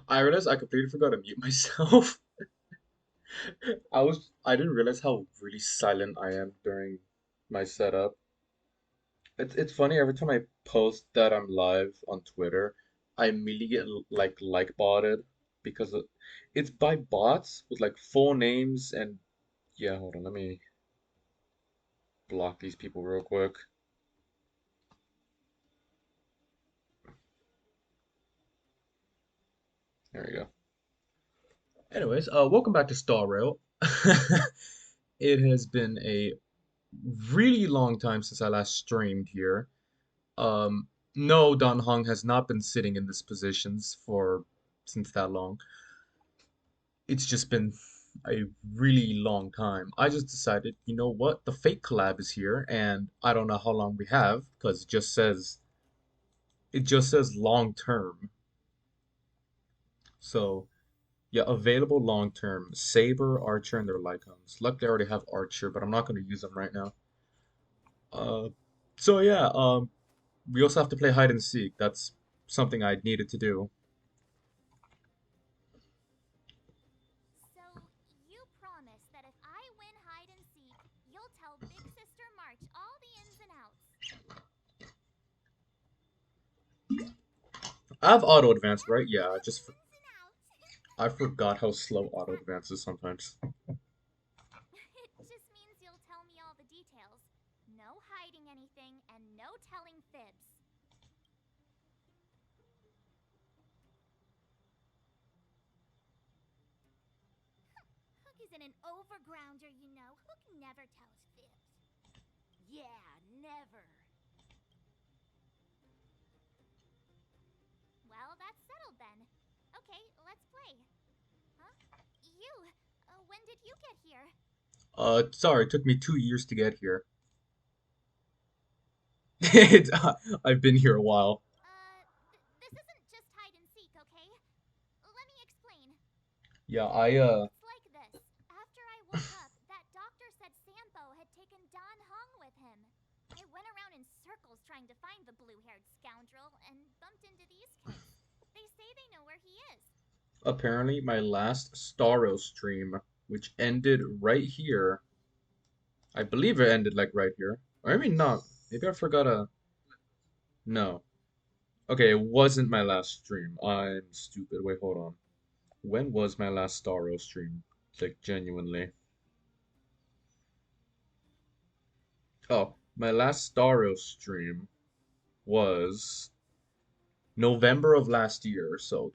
I realized I completely forgot to mute myself. I didn't realize how really silent I am during my setup. It's funny every time I post that I'm live on Twitter, I immediately get like botted because it's by bots with like full names and yeah, hold on, let me block these people real quick. There we go. Anyways, welcome back to Star Rail. It has been a really long time since I last streamed here. No, Don Hong has not been sitting in this positions for since that long. It's just been a really long time. I just decided, you know what? The fake collab is here, and I don't know how long we have because it just says long term. So yeah, available long term. Saber, Archer, and their Lycons. Luckily, I already have Archer, but I'm not going to use them right now. Uh, so yeah, we also have to play hide and seek. That's something I needed to do. So, you promise that if I win hide and seek, you'll tell Big Sister March all the ins and outs. I have auto advance, right? Yeah, All the ins and outs? I forgot how slow auto advance is sometimes. It just means you'll tell me all the details. No hiding anything and no telling fibs. Hook isn't an overgrounder, you know. Hook never tells fibs. Yeah, never. Well, that's settled then. Okay, let's play. Huh? You, when did you get here? Sorry, it took me 2 years to get here. It, I've been here a while. This isn't just hide and seek, okay? Let me explain. Yeah, It's like this. After I woke up, that doctor said Sampo had taken Don Hong with him. I went around in circles trying to find the blue-haired scoundrel and bumped into these kids. They say they know where he is. apparently my last Staro stream, which ended right here. I believe it ended like right here. Or maybe not. Maybe I forgot a. No. Okay, it wasn't my last stream. I'm stupid. Wait, hold on. When was my last Staro stream? Like, genuinely. Oh, my last Staro stream was November of last year. So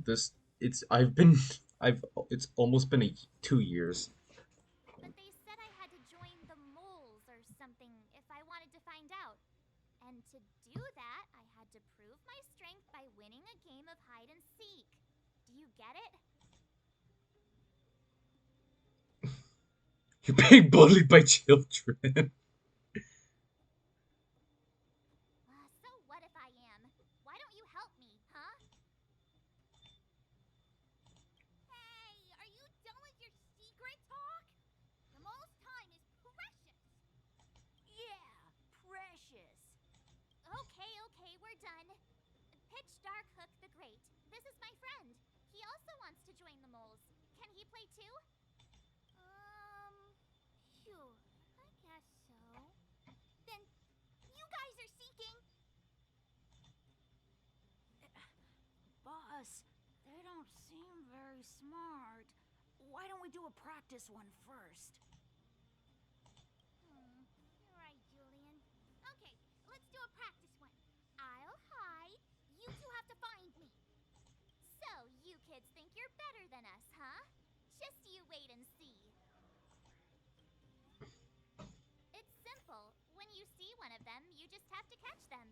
I've been, it's almost been 2 years. But they said I had to join the moles or something if I wanted to find out. And to do that, I had to prove my strength by winning a game of hide and seek. Do you get it? You're being bullied by children. So what if I am? Why don't you help me, huh? Hey, are you done with your secret talk? The mole's time is precious. Yeah, precious. Okay, okay, we're done. Pitch Dark Hook the Great. This is my friend. He also wants to join the moles. Can he play too? Phew, I guess so. Then you guys are seeking. Boss, they don't seem very smart. Why don't we do a practice one first? You're right, Julian. Okay, let's do a practice one. I'll hide. You two have to find me. So, you kids think you're better than us, huh? Just you wait and see. It's simple. When you see one of them, you just have to catch them.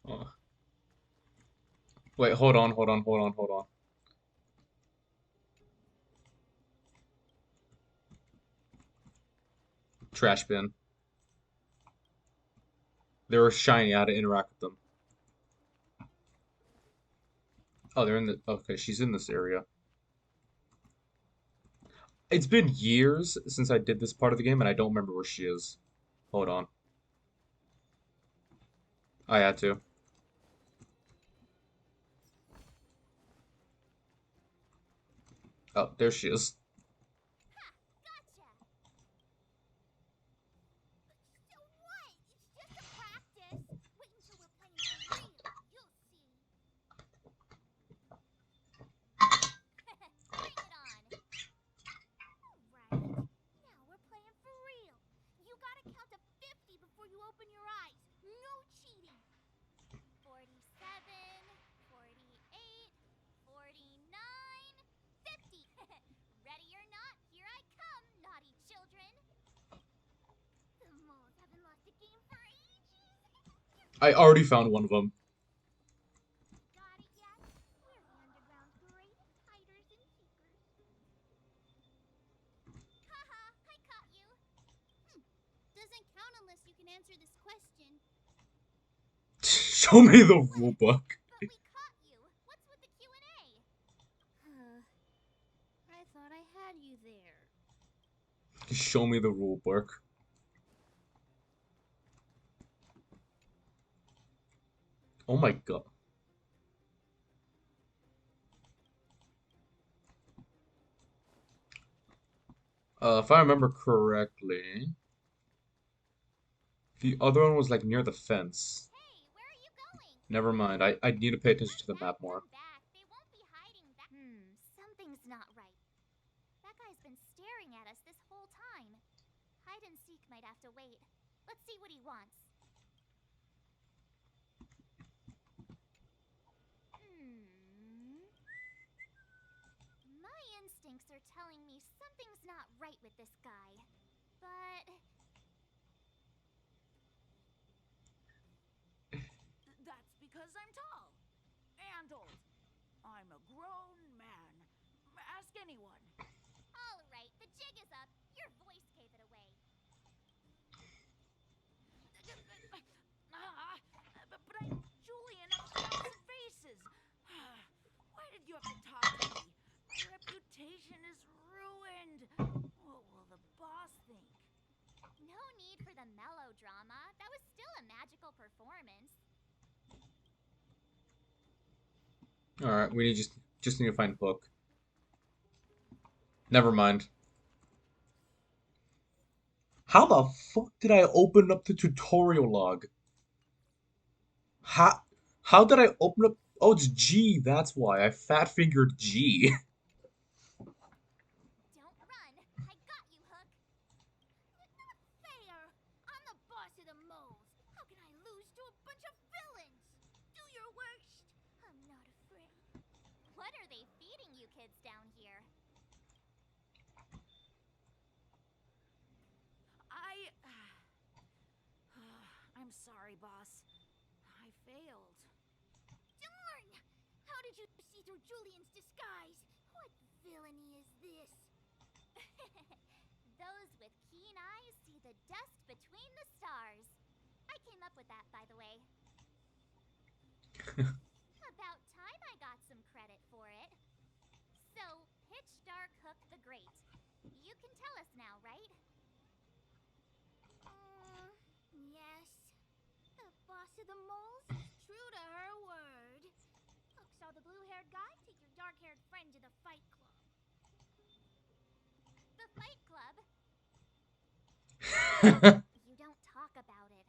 Oh, wait, hold on, hold on, hold on, hold on. Trash bin. They were shiny. I had to interact with them. Oh, they're in the. Okay, she's in this area. It's been years since I did this part of the game, and I don't remember where she is. Hold on. I had to. Oh, there she is. Ha! Gotcha! So what? It's just a practice. Wait until we're playing for real. You'll see. Bring it on. Alright. Now we're playing for real. You gotta count to 50 before you open your eyes. No cheating. 47, 48, 49, 50. Ready or not, here I come, naughty children. The moles haven't lost a game for ages. I already found one of them. Got it yet? We're the underground's greatest hiders and seekers. Haha, I caught you. Doesn't count unless you can answer this question. Show me the rule book. But we caught you. What's with the Q&A? I thought I had you there. Show me the rule book. Oh my god. If I remember correctly, the other one was like near the fence. Hey, where are you going? Never mind. I need to pay attention to the map more. Come back. They won't be hiding back. Something's not right. That guy's been staring at us this whole time. Hide and seek might have to wait. Let's see what he wants. My instincts are telling me something's not right with this guy. But That's because I'm tall and old. I'm a grown man. Ask anyone. all right, the jig is up. Your voice gave it away. But I'm Julian of Thousand Faces. Why did you have to talk to me? My reputation is ruined. What will the boss think? No need for the melodrama. That was still a magical performance. Alright, we just need to find Hook. Never mind. How the fuck did I open up the tutorial log? How did I open up? Oh, it's G. That's why I fat fingered G. Don't run. I got you, Hook. Not fair. I'm the boss of the moles. How can I lose to a bunch of villains? Do your worst. I'm not afraid. What are they feeding you kids down here? I'm sorry, boss. I failed. Darn! How did you see through Julian's disguise? What villainy is this? Those with keen eyes see the dust between the stars. I came up with that, by the way. About time I got some credit for it. So, Pitch Dark Hook the Great. You can tell us now, right? Yes. The boss of the moles is true to her word. Hook saw the blue-haired guy take your dark-haired friend to the Fight Club. The Fight Club? You don't talk about it.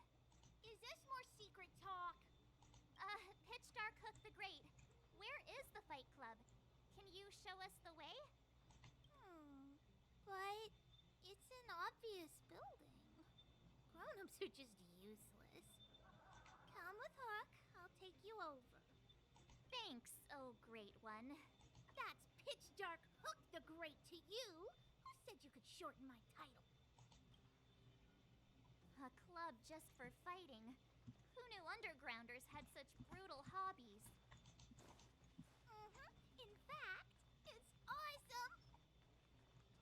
Is this more secret talk? Pitch Dark Hook the Great. Where is the Fight Club? Can you show us the way? But it's an obvious building. Grown-ups are just useless. Come with Hook. I'll take you over. Thanks, oh great one. That's Pitch Dark Hook the Great to you. Who said you could shorten my title? A club just for fighting. Who knew undergrounders had such brutal hobbies? In fact, it's awesome.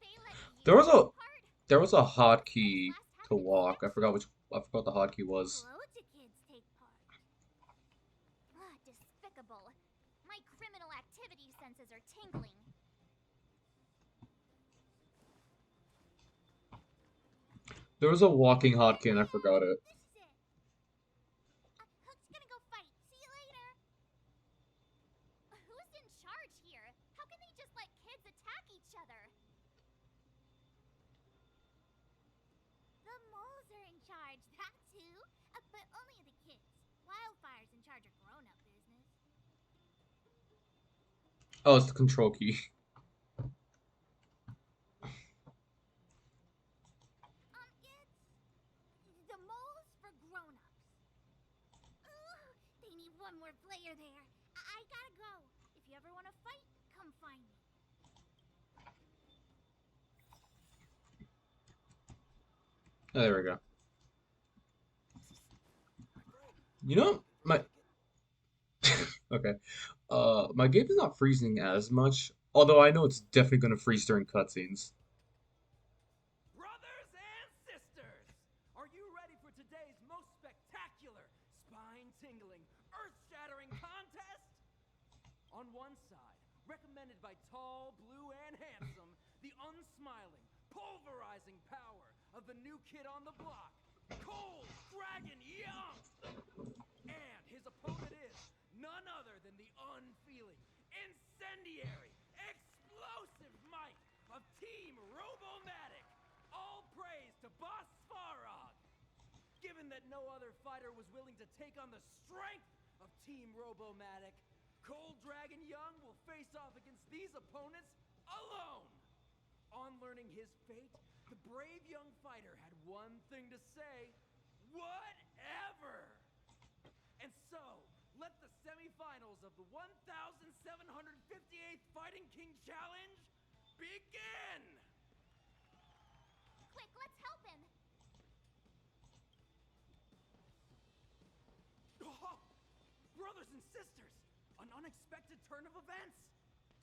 They let you There was a take part? there was a hotkey to walk. I forgot what the hotkey was. Loads of kids take part. Despicable. My criminal activity senses are tingling. There was a walking hotkey and I forgot it. This is it. Hook's gonna go fight. See you later. Who's in charge here? How can they just let kids attack each The moles are in charge, that too. But only the kids. Wildfire's in charge of grown-up business. Oh, it's the control key. It's the moles for grown-ups. Ooh, they need one more player there. I gotta go. If you ever want to fight, come find me. Oh, there we go. You know, my okay. My game is not freezing as much, although I know it's definitely gonna freeze during cutscenes. Brothers and sisters, are you ready for today's most spectacular, spine-tingling, earth-shattering contest? On one side, recommended by tall, blue, and handsome, the unsmiling, pulverizing power of the new kid on the block, Cold Dragon Young! And his opponent is none other than the unfeeling, incendiary, explosive might of Team Robomatic. All praise to Boss Farog. Given that no other fighter was willing to take on the strength of Team Robomatic, Cold Dragon Young will face off against these opponents alone. On learning his fate, the brave young fighter had one thing to say: whatever! And so, let the semifinals of the 1758th Fighting King Challenge begin! Quick, let's help him. Oh, brothers and sisters, an unexpected turn of events.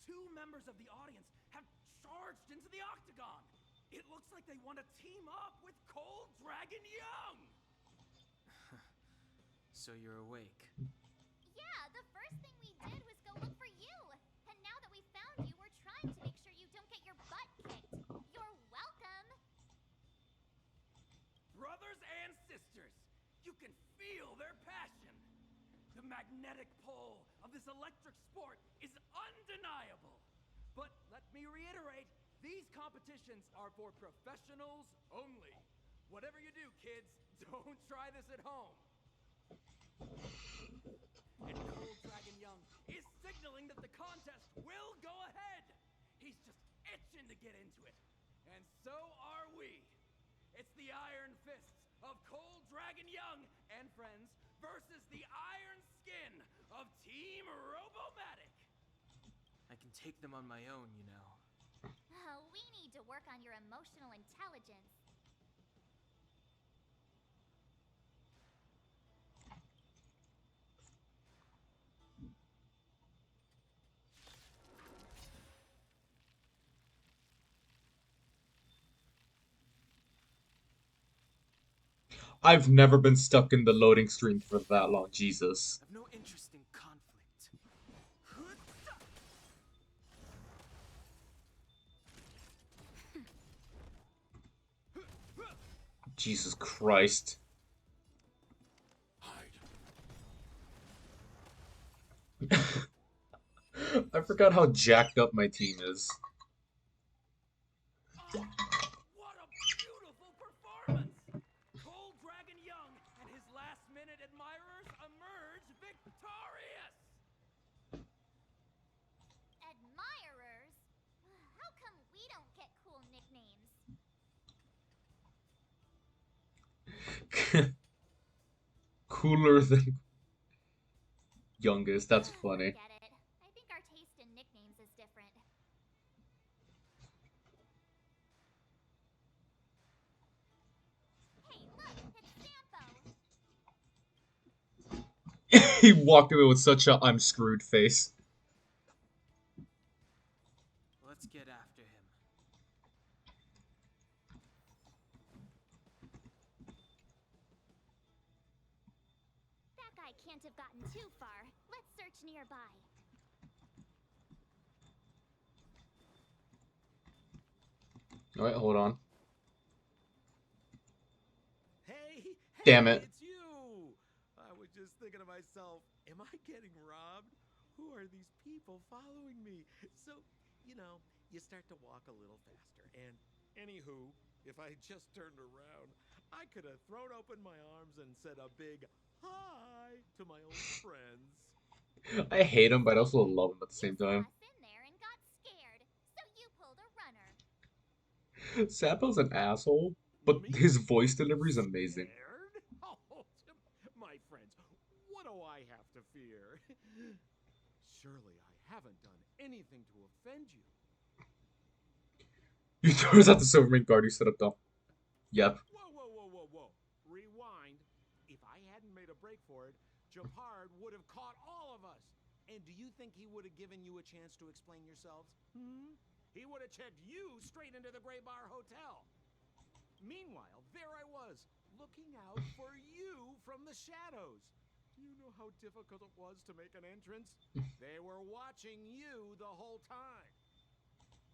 Two members of the audience have charged into the octagon. It looks like they want to team up with Cold Dragon Young. So you're awake. Yeah, the first thing we did was go look for you. And now that we found you, we're trying to make sure you don't get your butt kicked. You're welcome. Brothers and sisters, you can feel their passion. The magnetic pull of this electric sport is undeniable. But let me reiterate, these competitions are for professionals only. Whatever you do, kids, don't try this at home. And Cold Dragon Young is signaling that the contest will go ahead. He's just itching to get into it. And so are we. It's the Iron Fists of Cold Dragon Young and friends versus the Iron Skin of Team Robomatic. I can take them on my own, you know. We need to work on your emotional intelligence. I've never been stuck in the loading screen for that long, Jesus. I've no interest in conflict. Jesus Christ. I forgot how jacked up my team is. What a beautiful performance! Cold Dragon Young and his last-minute admirers emerge victorious! Admirers? How come we don't get cool nicknames? Cooler than youngest, that's funny. Forget it. I think our taste in nicknames is different. Hey, look, it's Sampo. He walked away with such a I'm screwed face. Let's get after him. That guy can't have gotten too far. Let's search nearby. Alright, hold on. Hey, Damn it. it's you! I was just thinking to myself, am I getting robbed? Who are these people following me? So, you know, you start to walk a little faster. And anywho, if I had just turned around, I could have thrown open my arms and said a big hi to my old friends. I hate him, but I also Said love him at the you same saw time. us in there and got scared, so you pulled a runner. Sapo's an asshole, but Me? his voice delivery is amazing. Scared? Oh, my friends, what do I have to fear? Surely I haven't done anything to offend you. He throws out the Silvermane guard you set up though. Yep. Whoa, whoa, whoa, whoa, whoa. Rewind. If I hadn't made a break for it, Japard would have caught all of us. And do you think he would have given you a chance to explain yourselves? He would have checked you straight into the Gray Bar Hotel. Meanwhile, there I was, looking out for you from the shadows. Do you know how difficult it was to make an entrance? They were watching you the whole time.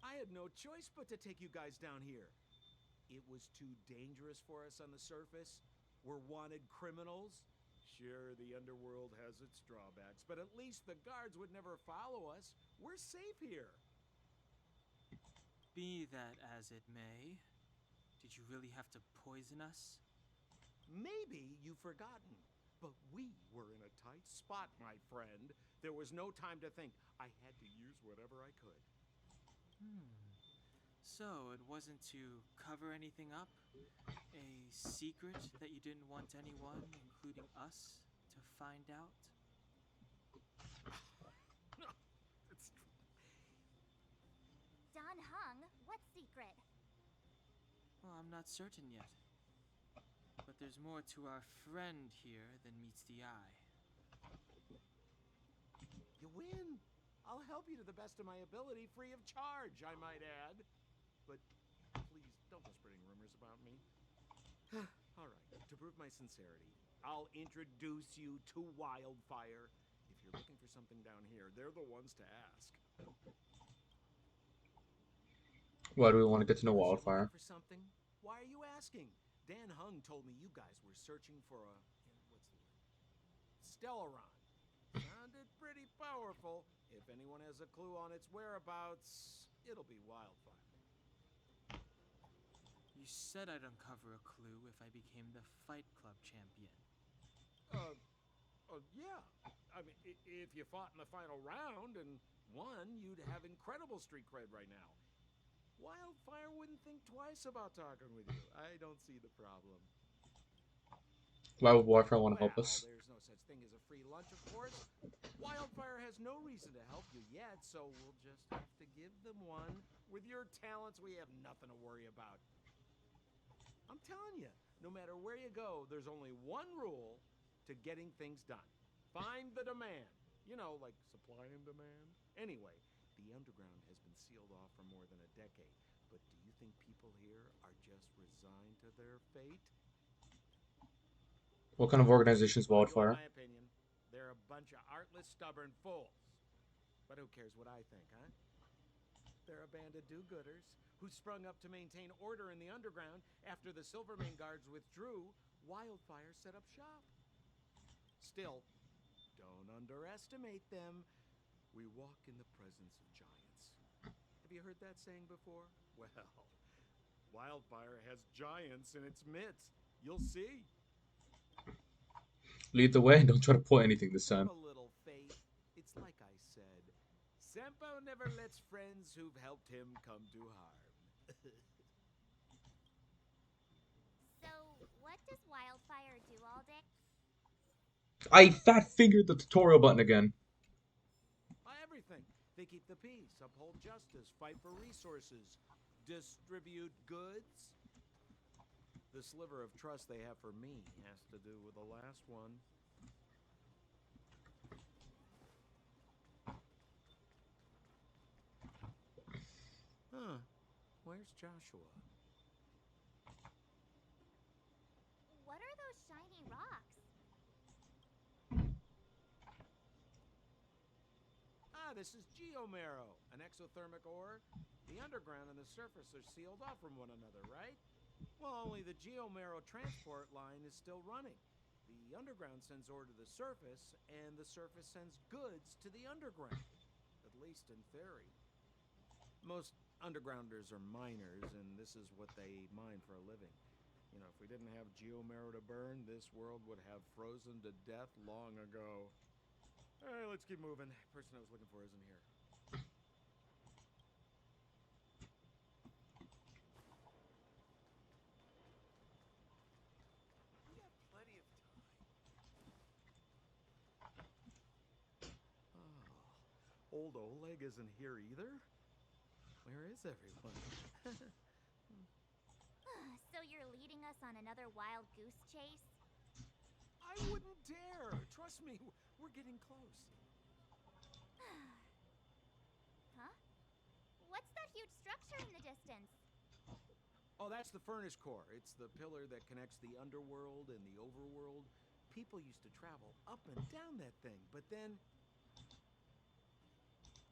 I had no choice but to take you guys down here. It was too dangerous for us on the surface. We're wanted criminals. Sure, the underworld has its drawbacks, but at least the guards would never follow us. We're safe here. Be that as it may, did you really have to poison us? Maybe you've forgotten, but we were in a tight spot, my friend. There was no time to think. I had to use whatever I could. So, it wasn't to cover anything up? A secret that you didn't want anyone, including us, to find out? It's Don Hung, what secret? Well, I'm not certain yet. But there's more to our friend here than meets the eye. You win. I'll help you to the best of my ability, free of charge, I might add. But please, don't go spreading rumors about me. All right, to prove my sincerity, I'll introduce you to Wildfire. If you're looking for something down here, they're the ones to ask. Why do we want to get to know Aren't you Wildfire? looking for something? Why are you asking? Dan Hung told me you guys were searching for a... what's the word? Stellaron. Sounded pretty powerful. If anyone has a clue on its whereabouts, it'll be Wildfire. You said I'd uncover a clue if I became the Fight Club champion. Yeah. I mean, if you fought in the final round and won, you'd have incredible street cred right now. Wildfire wouldn't think twice about talking with you. I don't see the problem. Why would Wildfire want to help Well, us? there's no such thing as a free lunch, of course. Wildfire has no reason to help you yet, so we'll just have to give them one. With your talents, we have nothing to worry about. I'm telling you, no matter where you go, there's only one rule to getting things done. Find the demand. You know, like supply and demand. Anyway, the underground has been sealed off for more than a decade. But do you think people here are just resigned to their fate? What kind of organization is Well, you want Wildfire? my opinion? They're a bunch of artless, stubborn fools. But who cares what I think, huh? They're a band of do-gooders who sprung up to maintain order in the underground after the Silvermane guards withdrew. Wildfire set up shop. Still, don't underestimate them. We walk in the presence of giants. Have you heard that saying before? Well, Wildfire has giants in its midst. You'll see. Lead the way and don't try to pull anything this Have time. a little faith. It's like I said. Sempo never lets friends who've helped him come to harm. So, what does Wildfire do all day? I fat fingered the tutorial button again. Everything. They keep the peace, uphold justice, fight for resources, distribute goods. The sliver of trust they have for me has to do with the last one. Huh. Where's Joshua? What are those shiny rocks? This is Geomero, an exothermic ore. The underground and the surface are sealed off from one another, right? Well, only the Geomero transport line is still running. The underground sends ore to the surface, and the surface sends goods to the underground. At least in theory. Most undergrounders are miners, and this is what they mine for a living. You know, if we didn't have Geomarrow to burn, this world would have frozen to death long ago. All right, let's keep moving. Person I was looking for isn't here. We have plenty of time. Oh, old Oleg isn't here either? Where is everyone? So you're leading us on another wild goose chase? I wouldn't dare. Trust me, we're getting close. Huh? What's that huge structure in the distance? Oh, that's the furnace core. It's the pillar that connects the underworld and the overworld. People used to travel up and down that thing, but then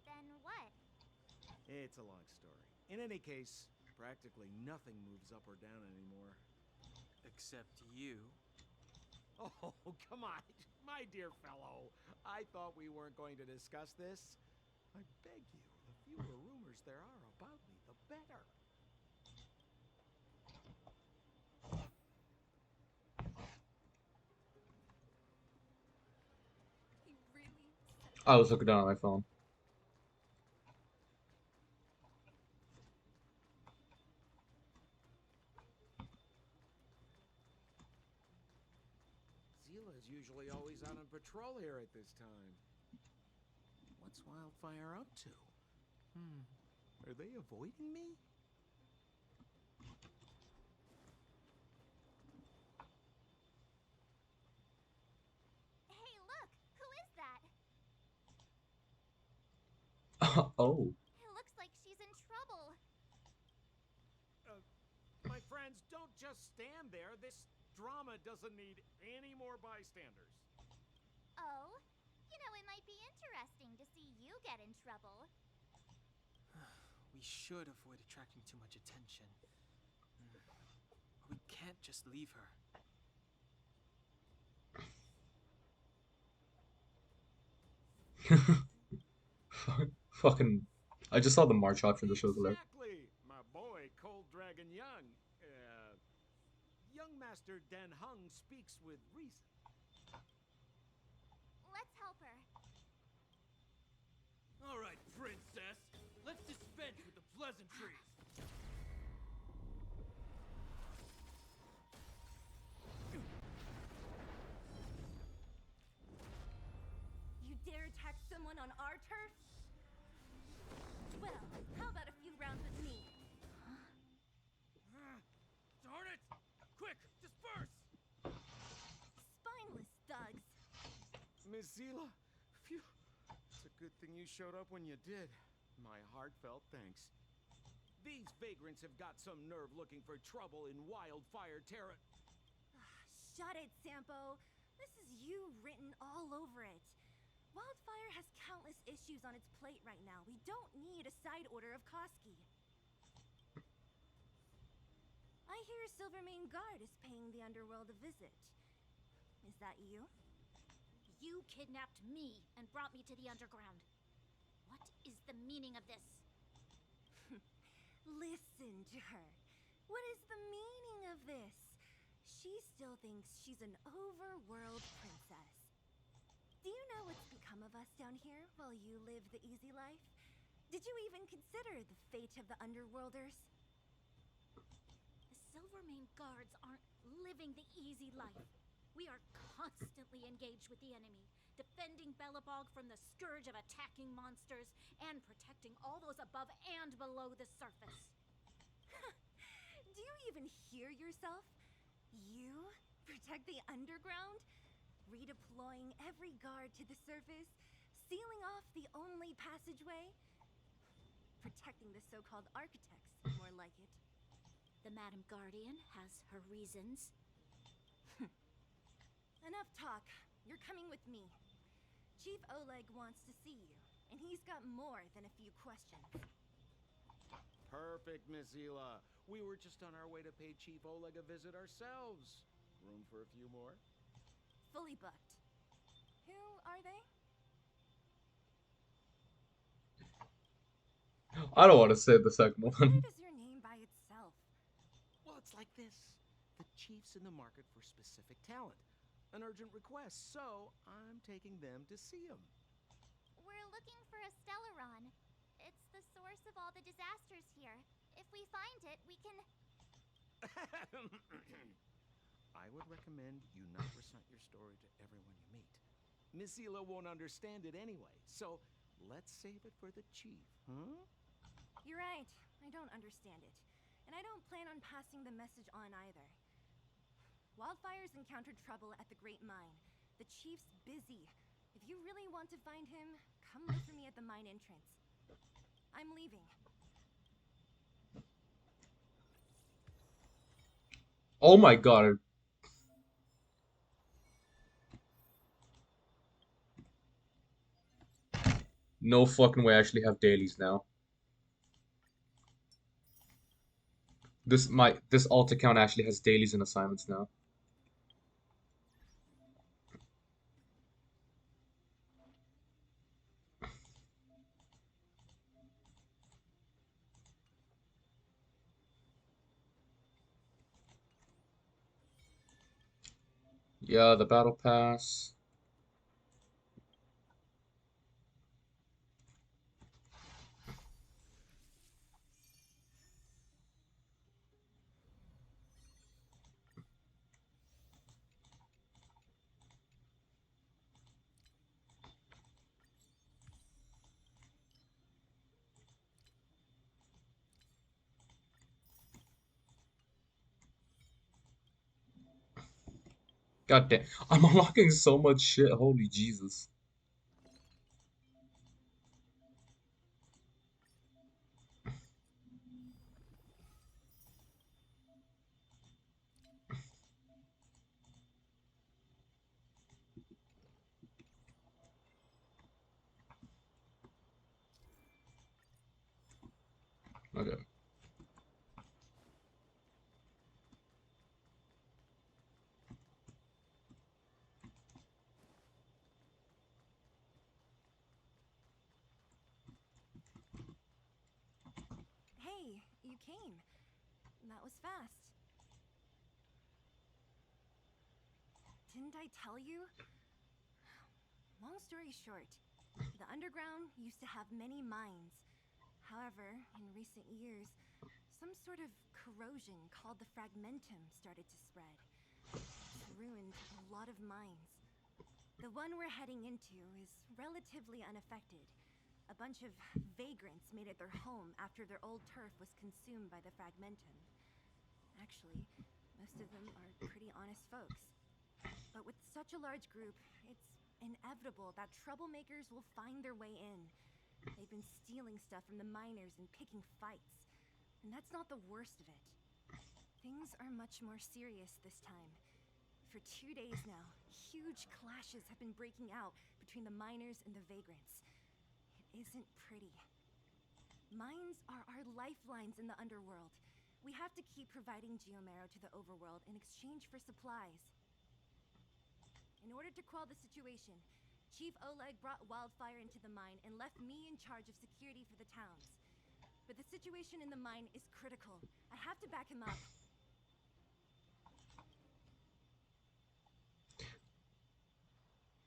Then what? it's a long story. In any case, practically nothing moves up or down anymore. Except you. Oh, come on, my dear fellow. I thought we weren't going to discuss this. I beg you, the fewer rumors there are about me, the better. He really said I was looking down at my phone. Zila's usually always out on patrol here at this time. What's Wildfire up to? Are they avoiding me? Hey, look! Who is that? Oh. It looks like she's in trouble. My friends, don't just stand there. This drama doesn't need any more bystanders. Oh? You know, it might be interesting to see you get in trouble. We should avoid attracting too much attention. We can't just leave her. Fucking. I just saw the March option. The show's hilarious. Exactly, my boy, Cold Dragon Young. Young Master Dan Hung speaks with reason. Let's help her. All right, princess. Let's dispense with the pleasantries. You dare attack someone on our turf? Well, how about a few rounds with me? Darn it! Quick, disperse! Spineless thugs. Miss Zila, phew. It's a good thing you showed up when you did. My heartfelt thanks. These vagrants have got some nerve looking for trouble in Wildfire Terra. Shut it, Sampo. This is you written all over it. Wildfire has countless issues on its plate right now. We don't need a side order of Koski. I hear Silvermane Guard is paying the underworld a visit. Is that you? You kidnapped me and brought me to the underground. What is the meaning of this? Listen to her. What is the meaning of this? She still thinks she's an overworld princess. Do you know what's become of us down here while you live the easy life? Did you even consider the fate of the underworlders? The Silvermane Guards aren't living the easy life. We are constantly engaged with the enemy, defending Belobog from the scourge of attacking monsters and protecting all those above and below the surface. Do you even hear yourself? You protect the underground? Redeploying every guard to the surface? Sealing off the only passageway? Protecting the so-called architects, more like it. The Madam Guardian has her reasons. Enough talk. You're coming with me. Chief Oleg wants to see you, and he's got more than a few questions. Perfect, Miss Zila. We were just on our way to pay Chief Oleg a visit ourselves. Room for a few more? Fully booked. Who are they? I don't want to say the second Where one. does your name by itself? Well, it's like this. The chiefs in the market for specific talent. An urgent request, so I'm taking them to see him. We're looking for a Stellaron. It's the source of all the disasters here. If we find it, we can... I would recommend you not recite your story to everyone you meet. Miss Hila won't understand it anyway, so let's save it for the chief, huh? You're right. I don't understand it. And I don't plan on passing the message on either. Wildfire's encountered trouble at the Great Mine. The chief's busy. If you really want to find him, come look for me at the mine entrance. I'm leaving. Oh my god. No fucking way I actually have dailies now. This alt account actually has dailies and assignments now. Yeah, the battle pass. God damn. I'm unlocking so much shit. Holy Jesus. Okay. Hey, you came. That was fast. Didn't I tell you? Long story short, the underground used to have many mines. However, in recent years, some sort of corrosion called the fragmentum started to spread. It's ruined a lot of mines. The one we're heading into is relatively unaffected. A bunch of vagrants made it their home after their old turf was consumed by the fragmentum. Actually, most of them are pretty honest folks. But with such a large group, it's inevitable that troublemakers will find their way in. They've been stealing stuff from the miners and picking fights. And that's not the worst of it. Things are much more serious this time. For 2 days now, huge clashes have been breaking out between the miners and the vagrants. It isn't pretty. Mines are our lifelines in the underworld. We have to keep providing Geomarrow to the overworld in exchange for supplies. In order to quell the situation, Chief Oleg brought Wildfire into the mine and left me in charge of security for the towns. But the situation in the mine is critical. I have to back him up.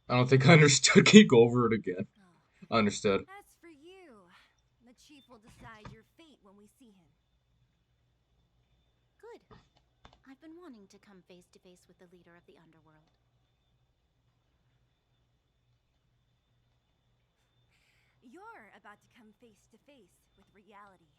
I don't think I understood. Can you go over it again? Oh. Understood. As for you, the chief will decide your fate when we see him. Good. I've been wanting to come face to face with the leader of the underworld. You're about to come face to face with reality.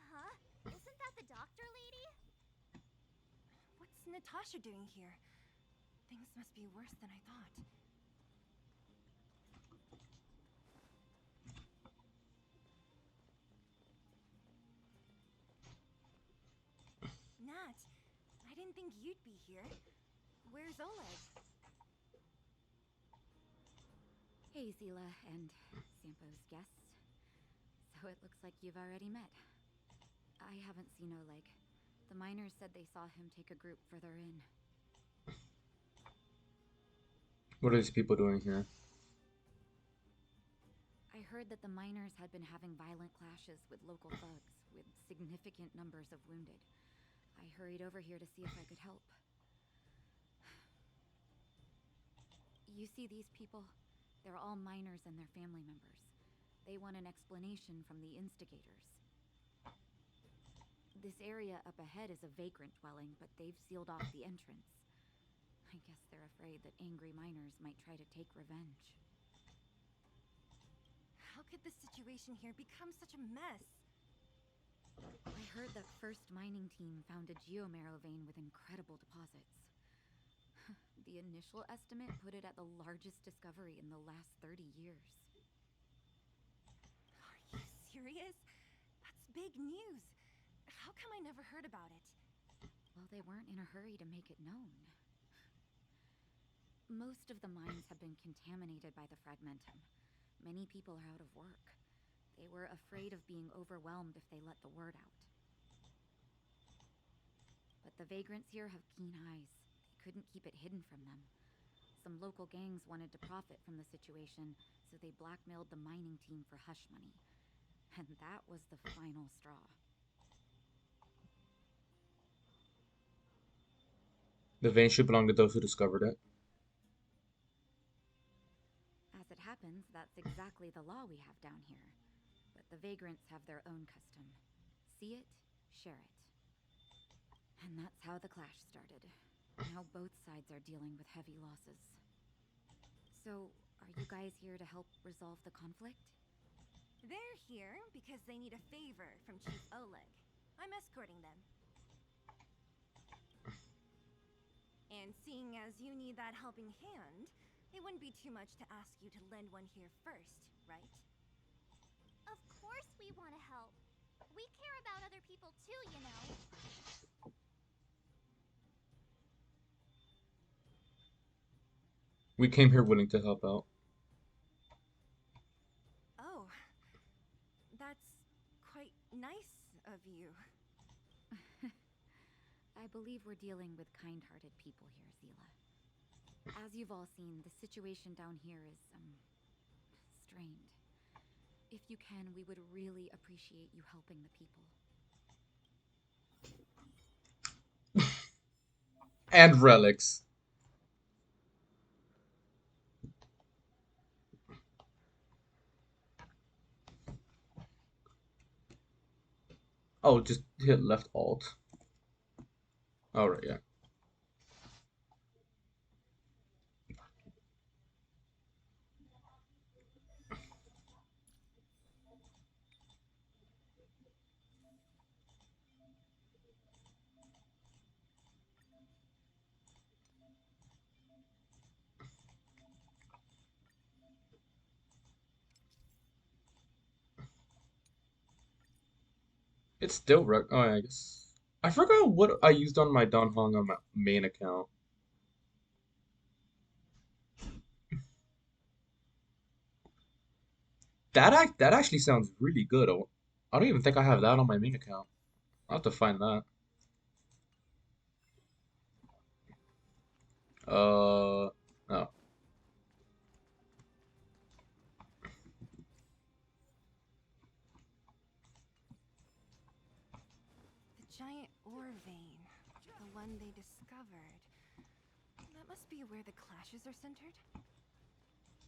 Huh? Isn't that the doctor lady? What's Natasha doing here? Things must be worse than I thought. Nat, I didn't think you'd be here. Where's Oleg? Hey, Zila and Sampo's guests. So it looks like you've already met. I haven't seen Oleg. The miners said they saw him take a group further in. What are these people doing here? I heard that the miners had been having violent clashes with local thugs, with significant numbers of wounded. I hurried over here to see if I could help. You see these people? They're all miners and their family members. They want an explanation from the instigators. This area up ahead is a vagrant dwelling, but they've sealed off the entrance. I guess they're afraid that angry miners might try to take revenge. How could the situation here become such a mess? I heard that first mining team found a geomarrow vein with incredible deposits. The initial estimate put it at the largest discovery in the last 30 years. Are you serious? That's big news. How come I never heard about it? Well, they weren't in a hurry to make it known. Most of the mines have been contaminated by the fragmentum. Many people are out of work. They were afraid of being overwhelmed if they let the word out. But the vagrants here have keen eyes. They couldn't keep it hidden from them. Some local gangs wanted to profit from the situation, so they blackmailed the mining team for hush money. And that was the final straw. The vein should belong to those who discovered it. As it happens, that's exactly the law we have down here. But the vagrants have their own custom. See it, share it. And that's how the clash started. Now both sides are dealing with heavy losses. So, are you guys here to help resolve the conflict? They're here because they need a favor from Chief Oleg. I'm escorting them. And seeing as you need that helping hand, it wouldn't be too much to ask you to lend one here first, right? Of course we want to help. We care about other people too, you know. We came here willing to help out. Oh, that's quite nice of you. I believe we're dealing with kind-hearted people here, Zila. As you've all seen, the situation down here is, strained. If you can, we would really appreciate you helping the people. And relics. Oh, just hit left alt. Alright, yeah. It's still oh, yeah, I guess. I forgot what I used on my Dan Hong on my main account. That actually sounds really good. I don't even think I have that on my main account. I'll have to find that. Oh. The giant ore vein, the one they discovered. That must be where the clashes are centered.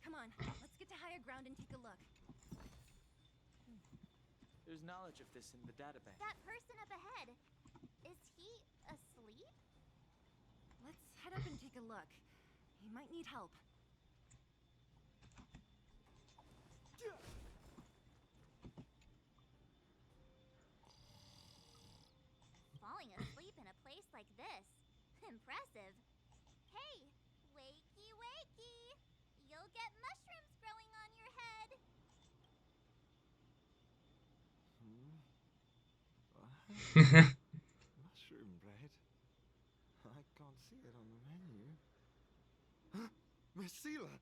Come on, let's get to higher ground and take a look. There's knowledge of this in the databank. That person up ahead, is he asleep? Let's head up and take a look. He might need help. Falling asleep in a place like this. Impressive. Hey, wakey wakey. You'll get mushrooms growing on your head. Mushroom bread? I can't see it on the menu. Messila!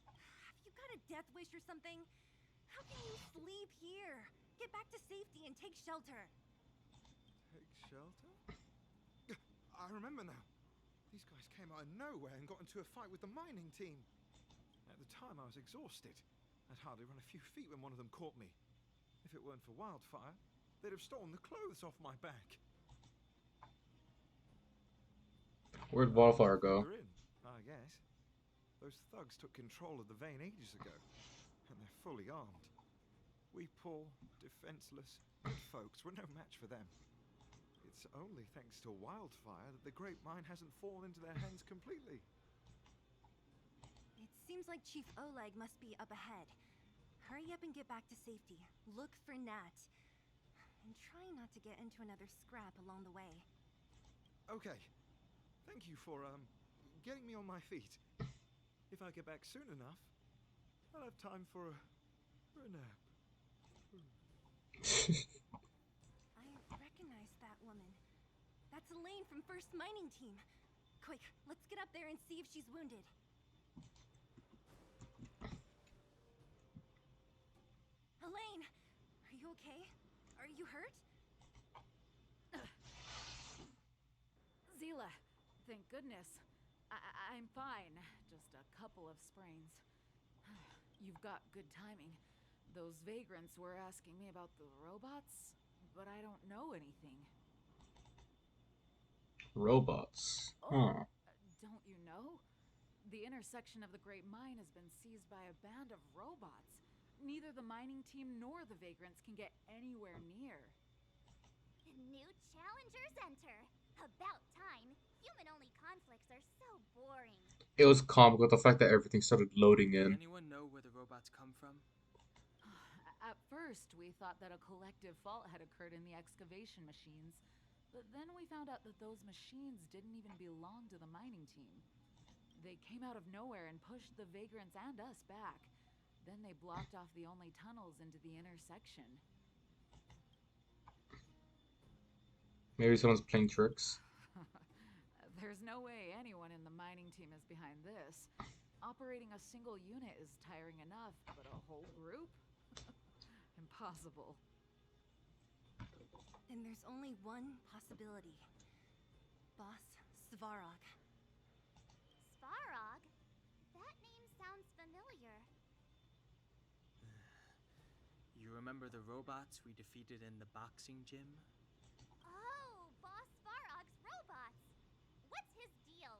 Have you got a death wish or something? How can you sleep here? Get back to safety and take shelter. Take shelter? I remember now. These guys came out of nowhere and got into a fight with the mining team. At the time, I was exhausted. I'd hardly run a few feet when one of them caught me. If it weren't for Wildfire, they'd have stolen the clothes off my back. Where'd Wildfire go? They're in, I guess. Those thugs took control of the vein ages ago, and they're fully armed. We poor, defenseless good folks were no match for them. It's only thanks to Wildfire that the Great Mine hasn't fallen into their hands completely. It seems like Chief Oleg must be up ahead. Hurry up and get back to safety. Look for Nat. And try not to get into another scrap along the way. Okay. Thank you for, getting me on my feet. If I get back soon enough, I'll have time for a nap. I recognize that woman. That's Elaine from First Mining Team. Quick, let's get up there and see if she's wounded. Elaine, are you okay? Are you hurt? Zila, thank goodness. I'm fine. Just a couple of sprains. You've got good timing. Those vagrants were asking me about the robots, but I don't know anything. Robots. Oh, don't you know? The intersection of the Great Mine has been seized by a band of robots. Neither the mining team nor the vagrants can get anywhere near. New challengers enter. About time. Human-only conflicts are so boring. It was comical, the fact that everything started loading Does in. anyone know where the robots come from? At first, we thought that a collective fault had occurred in the excavation machines, but then we found out that those machines didn't even belong to the mining team. They came out of nowhere and pushed the vagrants and us back. Then they blocked off the only tunnels into the intersection. Maybe someone's playing tricks. There's no way anyone in the mining team is behind this. Operating a single unit is tiring enough, but a whole group? Impossible. Then there's only one possibility. Boss Svarog. Svarog? That name sounds familiar. You remember the robots we defeated in the boxing gym? Oh, Boss Svarog's robots. What's his deal?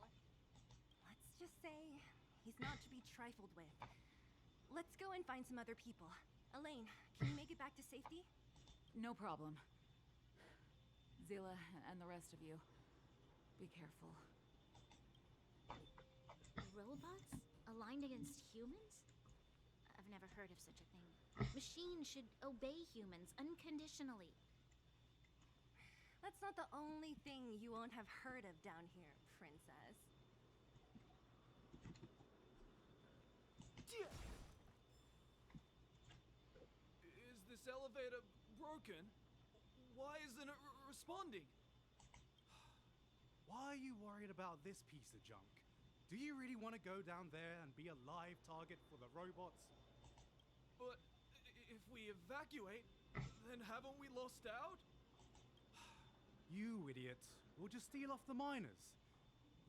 Let's just say he's not to be trifled with. Let's go and find some other people. Elaine, can you make it back to safety? No problem. Zila and the rest of you, be careful. Robots? Aligned against humans? I've never heard of such a thing. Machines should obey humans unconditionally. That's not the only thing you won't have heard of down here, Princess. Is this elevator broken? Why isn't it responding? Why are you worried about this piece of junk? Do you really want to go down there and be a live target for the robots? But if we evacuate, then haven't we lost out? You idiot. We'll just steal off the miners.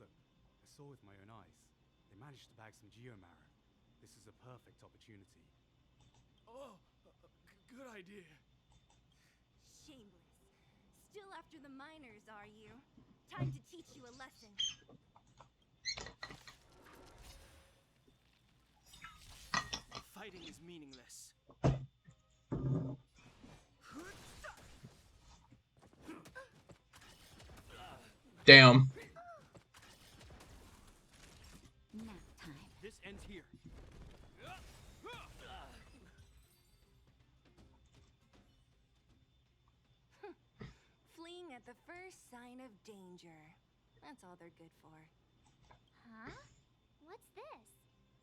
Look, I saw with my own eyes. They managed to bag some geomarrow. This is a perfect opportunity. Oh, good idea. Shameless. Still after the miners, are you? Time to teach you a lesson. Fighting is meaningless. Damn. Nap time. This ends here. Fleeing at the first sign of danger. That's all they're good for. Huh? What's this?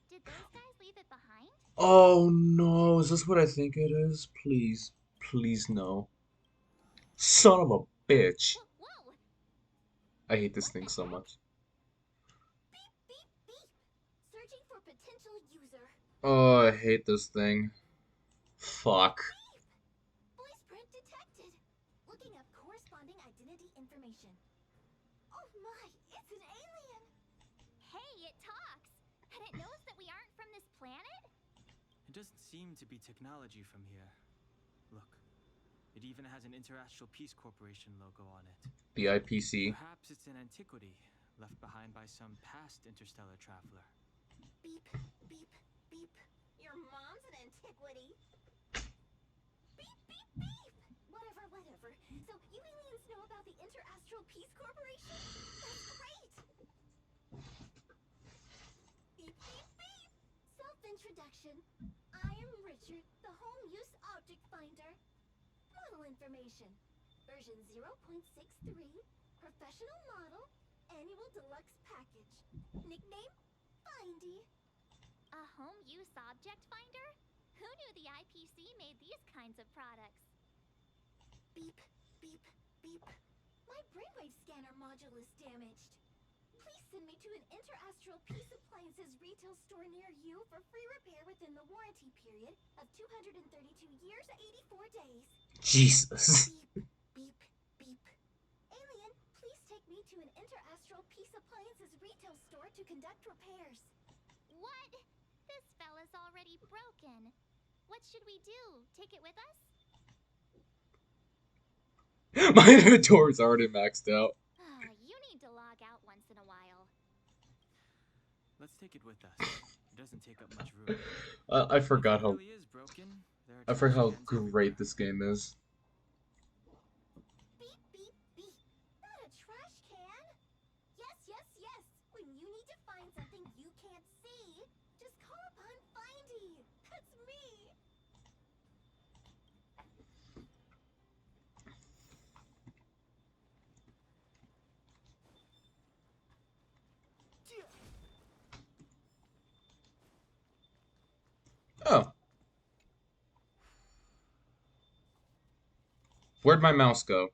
Did those guys leave it behind? Oh no, is this what I think it is? Please, please no. Son of a bitch. Whoa! I hate this thing so much. Beep, beep, beep! Searching for potential user. Oh, I hate this thing. Fuck. Voice print detected. Looking up corresponding identity information. Oh my, it's an alien! planet? It doesn't seem to be technology from here. Look, it even has an Interastral Peace Corporation logo on it. The IPC. Perhaps it's an antiquity left behind by some past interstellar traveler. Beep, beep, beep. Your mom's an antiquity. Beep, beep, beep. Whatever, whatever. So you aliens know about the Interastral Peace Corporation? That's great. Beep, beep, beep. Self-introduction. I am Richard, the home use object finder. Model information. Version 0.63. Professional model. Annual deluxe package. Nickname? Findy. A home use object finder? Who knew the IPC made these kinds of products? Beep, beep, beep. My brainwave scanner module is damaged. Please send me to an Interastral Peace Appliances retail store near you for free repair within the warranty period of 232 years, 84 days. Jesus. Beep, beep, beep. Alien, please take me to an Interastral Peace Appliances retail store to conduct repairs. What? This fella's already broken. What should we do? Take it with us? My inventory's already maxed out. You need to log out once in a while. Let's take it with us. It doesn't take up much room. I forgot If it how really is broken, there are I forgot how trash cans great this game is. Beep, beep, beep. Not a trash can. Yes, yes, yes. When you need to find something you can't see, just call upon Findy. That's me. Oh. Where'd my mouse go?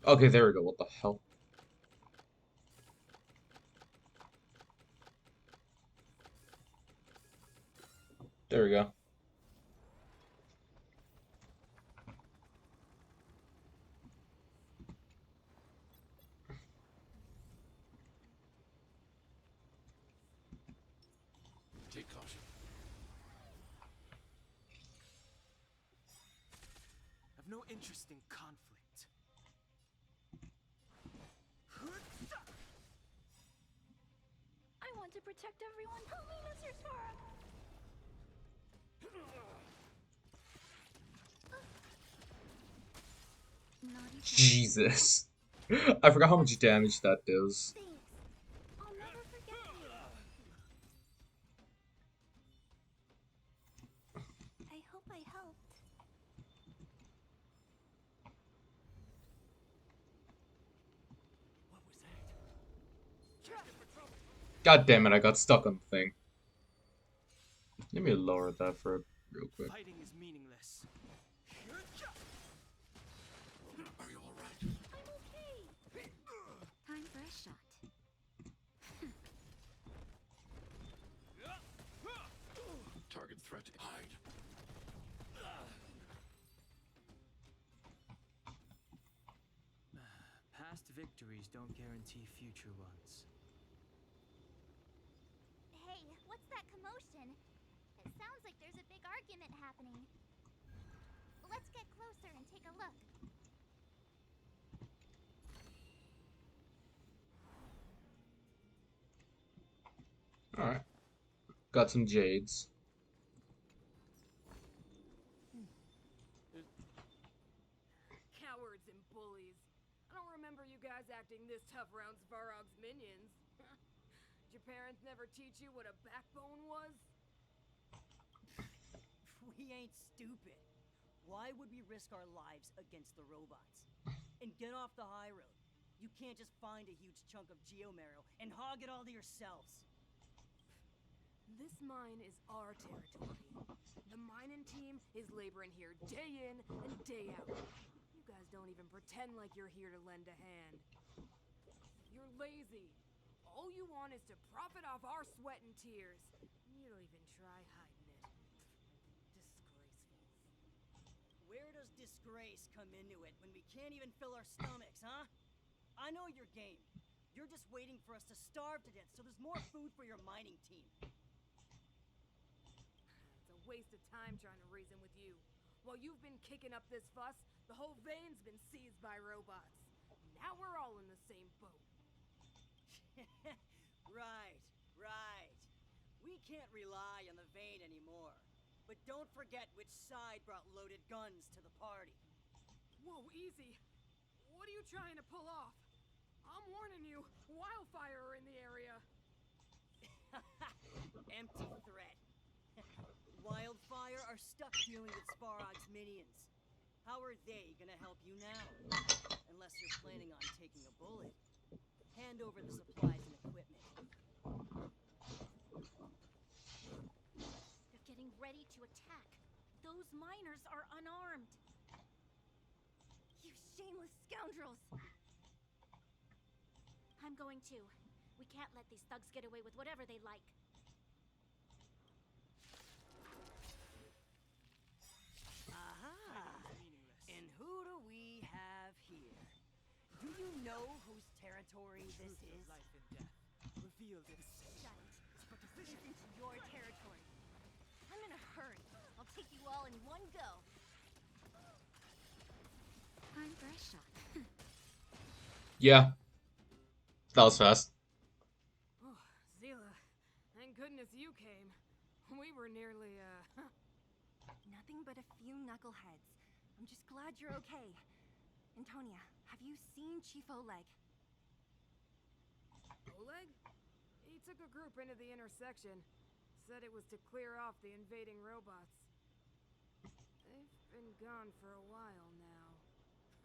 Okay, there we go. What the hell? There we go. Take caution. I've no interest in conflict. I want to protect everyone. Help me, Mr. Spark. Naughty child. Jesus. I forgot how much damage that does. Thanks. I'll never forget you. I hope I helped. What was that? God damn it, I got stuck on the thing. Let me lower that for real quick. Fighting is meaningless. Are you all right? I'm okay. Time for a shot. Target threat. Hide. Past victories don't guarantee future ones. Hey, what's that commotion? It sounds like there's a big argument happening. Let's get closer and take a look. Alright. Got some jades. Cowards and bullies. I don't remember you guys acting this tough around Svarog's minions. Did your parents never teach you what a backbone was? We ain't stupid. Why would we risk our lives against the robots? And get off the high road. You can't just find a huge chunk of geomarrow and hog it all to yourselves. This mine is our territory. The mining team is laboring here day in and day out. You guys don't even pretend like you're here to lend a hand. You're lazy. All you want is to profit off our sweat and tears. You don't even try hiding it. Disgraceful. Where does disgrace come into it when we can't even fill our stomachs, huh? I know your game. You're just waiting for us to starve to death, so there's more food for your mining team. It's a waste of time trying to reason with you. While you've been kicking up this fuss, the whole vein's been seized by robots. Now we're all in the same boat. Right, right. We can't rely on the vein anymore. But don't forget which side brought loaded guns to the party. Whoa, easy. What are you trying to pull off? I'm warning you, wildfire are in the area. Empty threat. Wildfire are stuck dealing with Svarog's minions. How are they gonna help you now? Unless you're planning on taking a bullet. Hand over the supplies and equipment. They're getting ready to attack. Those miners are unarmed. You shameless scoundrels! I'm going to. We can't let these thugs get away with whatever they like. Aha! And who do we have here? Do you know whose territory this is? Life and death. Reveal this. Shut it. This isn't your territory. I'm in a hurry. I'll take you all in one go. I'm fresh shot. Yeah. That was fast. Oh, Zila, thank goodness you came. We were nearly, Nothing but a few knuckleheads. I'm just glad you're okay. Antonia, have you seen Chief Oleg? Oleg? He took a group into the intersection. Said it was to clear off the invading robots. They've been gone for a while now.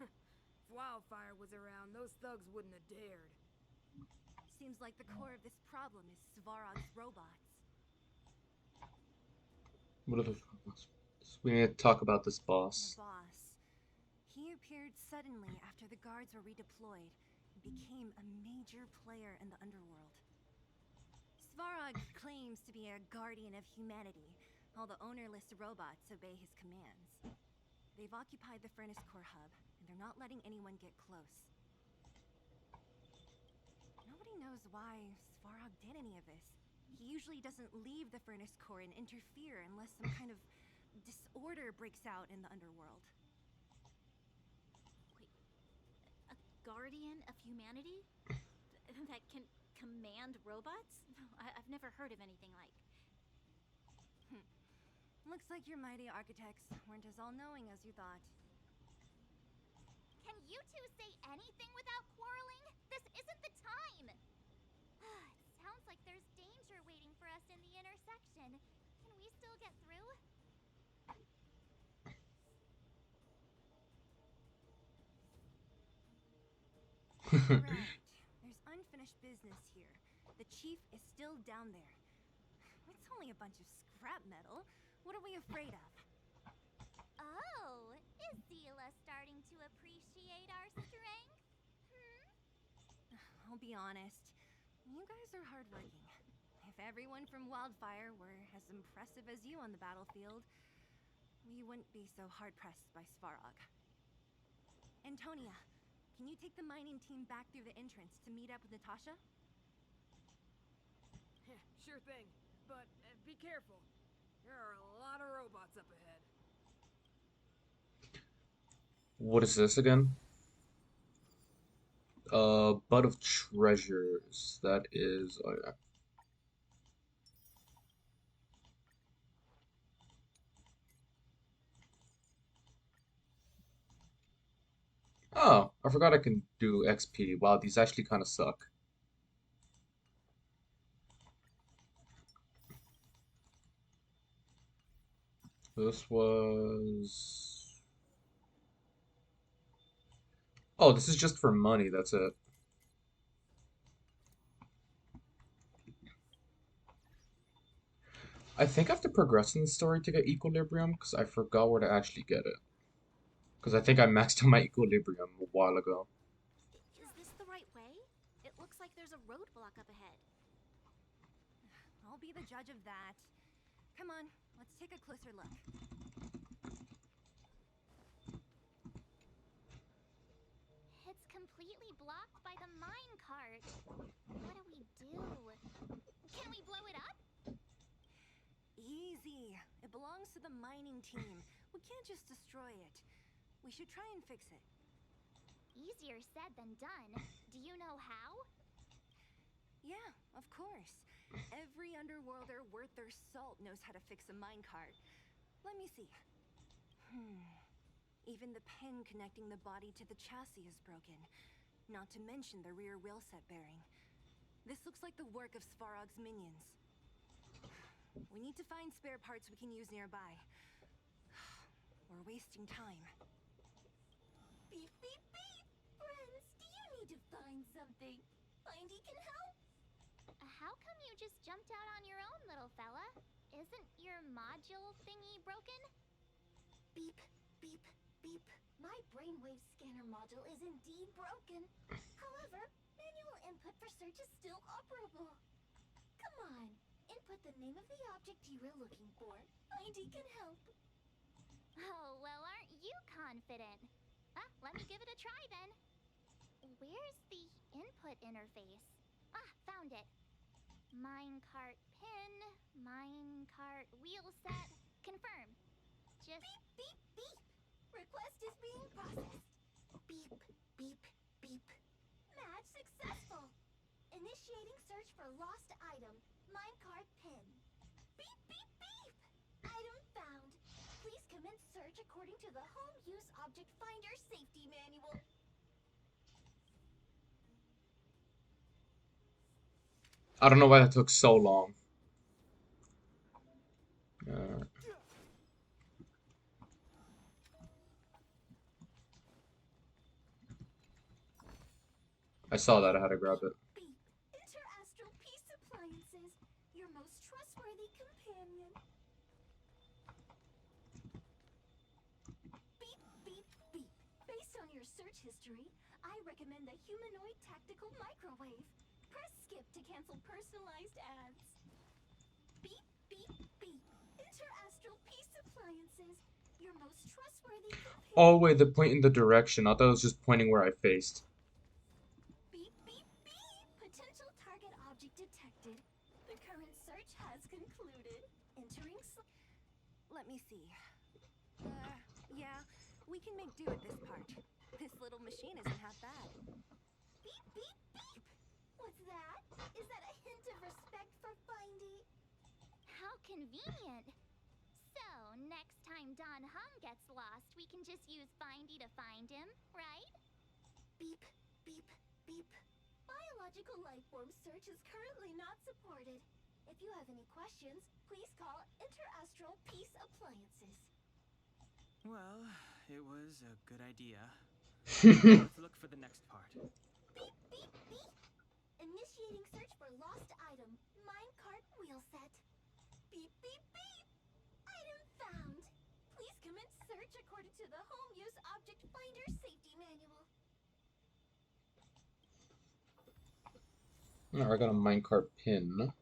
If Wildfire was around, those thugs wouldn't have dared. Seems like the core of this problem is Svarog's robots. What are the problems? We need to talk about this The boss. boss. He appeared suddenly after the guards were redeployed and became a major player in the underworld. Svarog claims to be a guardian of humanity, while the ownerless robots obey his commands. They've occupied the Furnace Core hub, and they're not letting anyone get close. Nobody knows why Svarog did any of this. He usually doesn't leave the Furnace Core and interfere unless some kind of disorder breaks out in the underworld. A guardian of humanity? That can command robots? I've never heard of anything like. Looks like your mighty architects weren't as all-knowing as you thought. Can you two say anything without quarreling? This isn't the time! It sounds like there's danger waiting for us in the intersection. Can we still get through? Right. There's unfinished business here. The chief is still down there. It's only a bunch of scrap metal. What are we afraid of? Oh, is Zila starting to appreciate our strength? I'll be honest. You guys are hardworking. If everyone from Wildfire were as impressive as you on the battlefield, we wouldn't be so hard-pressed by Svarog. Antonia, can you take the mining team back through the entrance to meet up with Natasha? Sure thing, but be careful. There are a lot of robots up ahead. What is this again? Bud of Treasures. That is. Oh, yeah. Oh, I forgot I can do XP. Wow, these actually kind of suck. This was. Oh, this is just for money. That's it. I think I have to progress in the story to get Equilibrium because I forgot where to actually get it. Because I think I maxed out my Equilibrium a while ago. Is this the right way? It looks like there's a roadblock up ahead. I'll be the judge of that. Come on, let's take a closer look. It's completely blocked by the mine cart. What do we do? Can we blow it up? Easy. It belongs to the mining team. We can't just destroy it. We should try and fix it. Easier said than done. Do you know how? Yeah, of course. Every underworlder worth their salt knows how to fix a minecart. Let me see. Even the pin connecting the body to the chassis is broken. Not to mention the rear wheel set bearing. This looks like the work of Svarog's minions. We need to find spare parts we can use nearby. We're wasting time. Beep, beep, beep! Friends, do you need to find something? Findy can help? How come you just jumped out on your own, little fella? Isn't your module thingy broken? Beep, beep, beep. My brainwave scanner module is indeed broken. However, manual input for search is still operable. Come on, input the name of the object you were looking for. Findy can help. Oh, well, aren't you confident? Let me give it a try then. Where's the input interface? Found it. Minecart pin, minecart wheel set, confirm. Just beep, beep, beep. Request is being processed. Beep, beep, beep. Match successful. Initiating search for lost item, minecart pin. Beep, beep, beep. Item found. Please commence search according to the Home Use Object Finder Safety Manual. I don't know why that took so long. I saw that. I had to grab it. Beep. Interastral Peace Appliances, your most trustworthy companion. Beep, beep, beep. Based on your search history, I recommend the Humanoid Tactical Microwave. Press skip to cancel personalized ads. Beep, beep, beep. Interastral Peace Appliances, your most trustworthy companion. Oh wait, they're pointing the direction. I thought it was just pointing where I faced. Beep, beep, beep. Potential target object detected. The current search has concluded. Entering Let me see. Yeah, we can make do with this part. This little machine isn't half bad. Beep, beep, beep. What's that? Is that a hint of respect for Findy? How convenient. So, next time Don Hum gets lost, we can just use Findy to find him, right? Beep, beep, beep. Biological life form search is currently not supported. If you have any questions, please call Interastral Peace Appliances. Well, it was a good idea. Let's look for the next part. Beep, beep, beep. Initiating search for lost item, minecart wheel set. Beep, beep, beep. Item found. Please commence search according to the Home Use Object Finder Safety Manual. I got a minecart pin.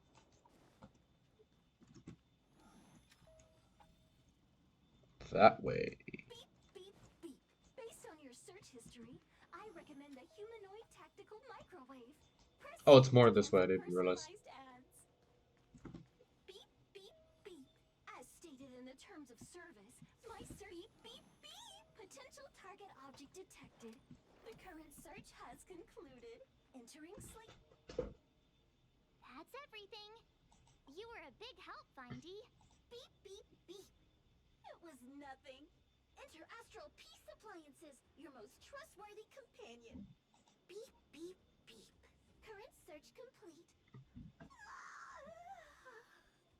That way. Beep, beep, beep. Based on your search history, I recommend the Humanoid Tactical Microwave. Press Oh, it's more this way. I cancel didn't realize. personalized ads. Beep, beep, beep. As stated in the terms of service, my beep, beep, beep. Potential target object detected. The current search has concluded. Entering sleep. That's everything. You were a big help, Findy. Beep, beep, beep. It was nothing. Interastral Peace Appliances, your most trustworthy companion. Beep, beep, beep. Current search complete.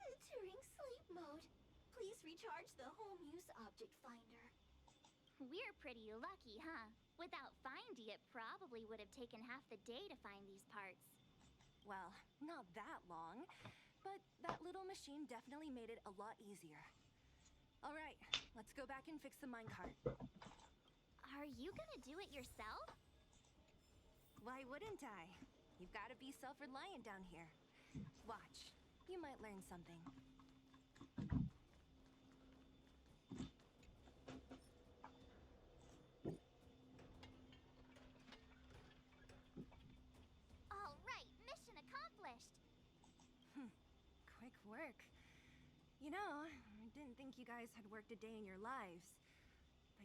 Entering sleep mode. Please recharge the Home Use Object Finder. We're pretty lucky, huh? Without Findy, it probably would have taken half the day to find these parts. Well, not that long, but that little machine definitely made it a lot easier. All right, let's go back and fix the minecart. Are you gonna do it yourself? Why wouldn't I? You've got to be self-reliant down here. Watch, you might learn something. you guys had worked a day in your lives,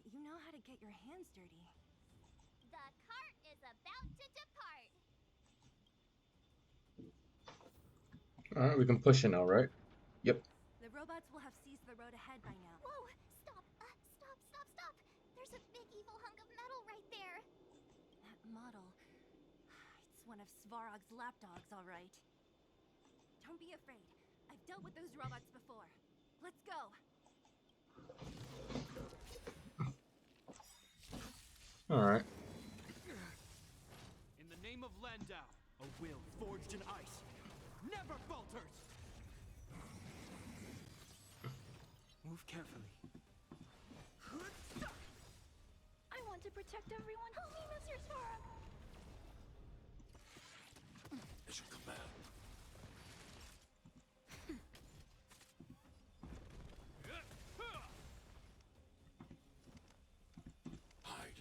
but you know how to get your hands dirty. The cart is about to depart. Alright, we can push it now, right? Yep. The robots will have seized the road ahead by now. Whoa! Stop! Stop! There's a big evil hunk of metal right there. That model. It's one of Svarog's lapdogs, all right. Don't be afraid. I've dealt with those robots before. Let's go. Alright. In the name of Landau, a will forged in ice never falters! Move carefully. I want to protect everyone. Help me, Mr. Svarog. As you command. Hide.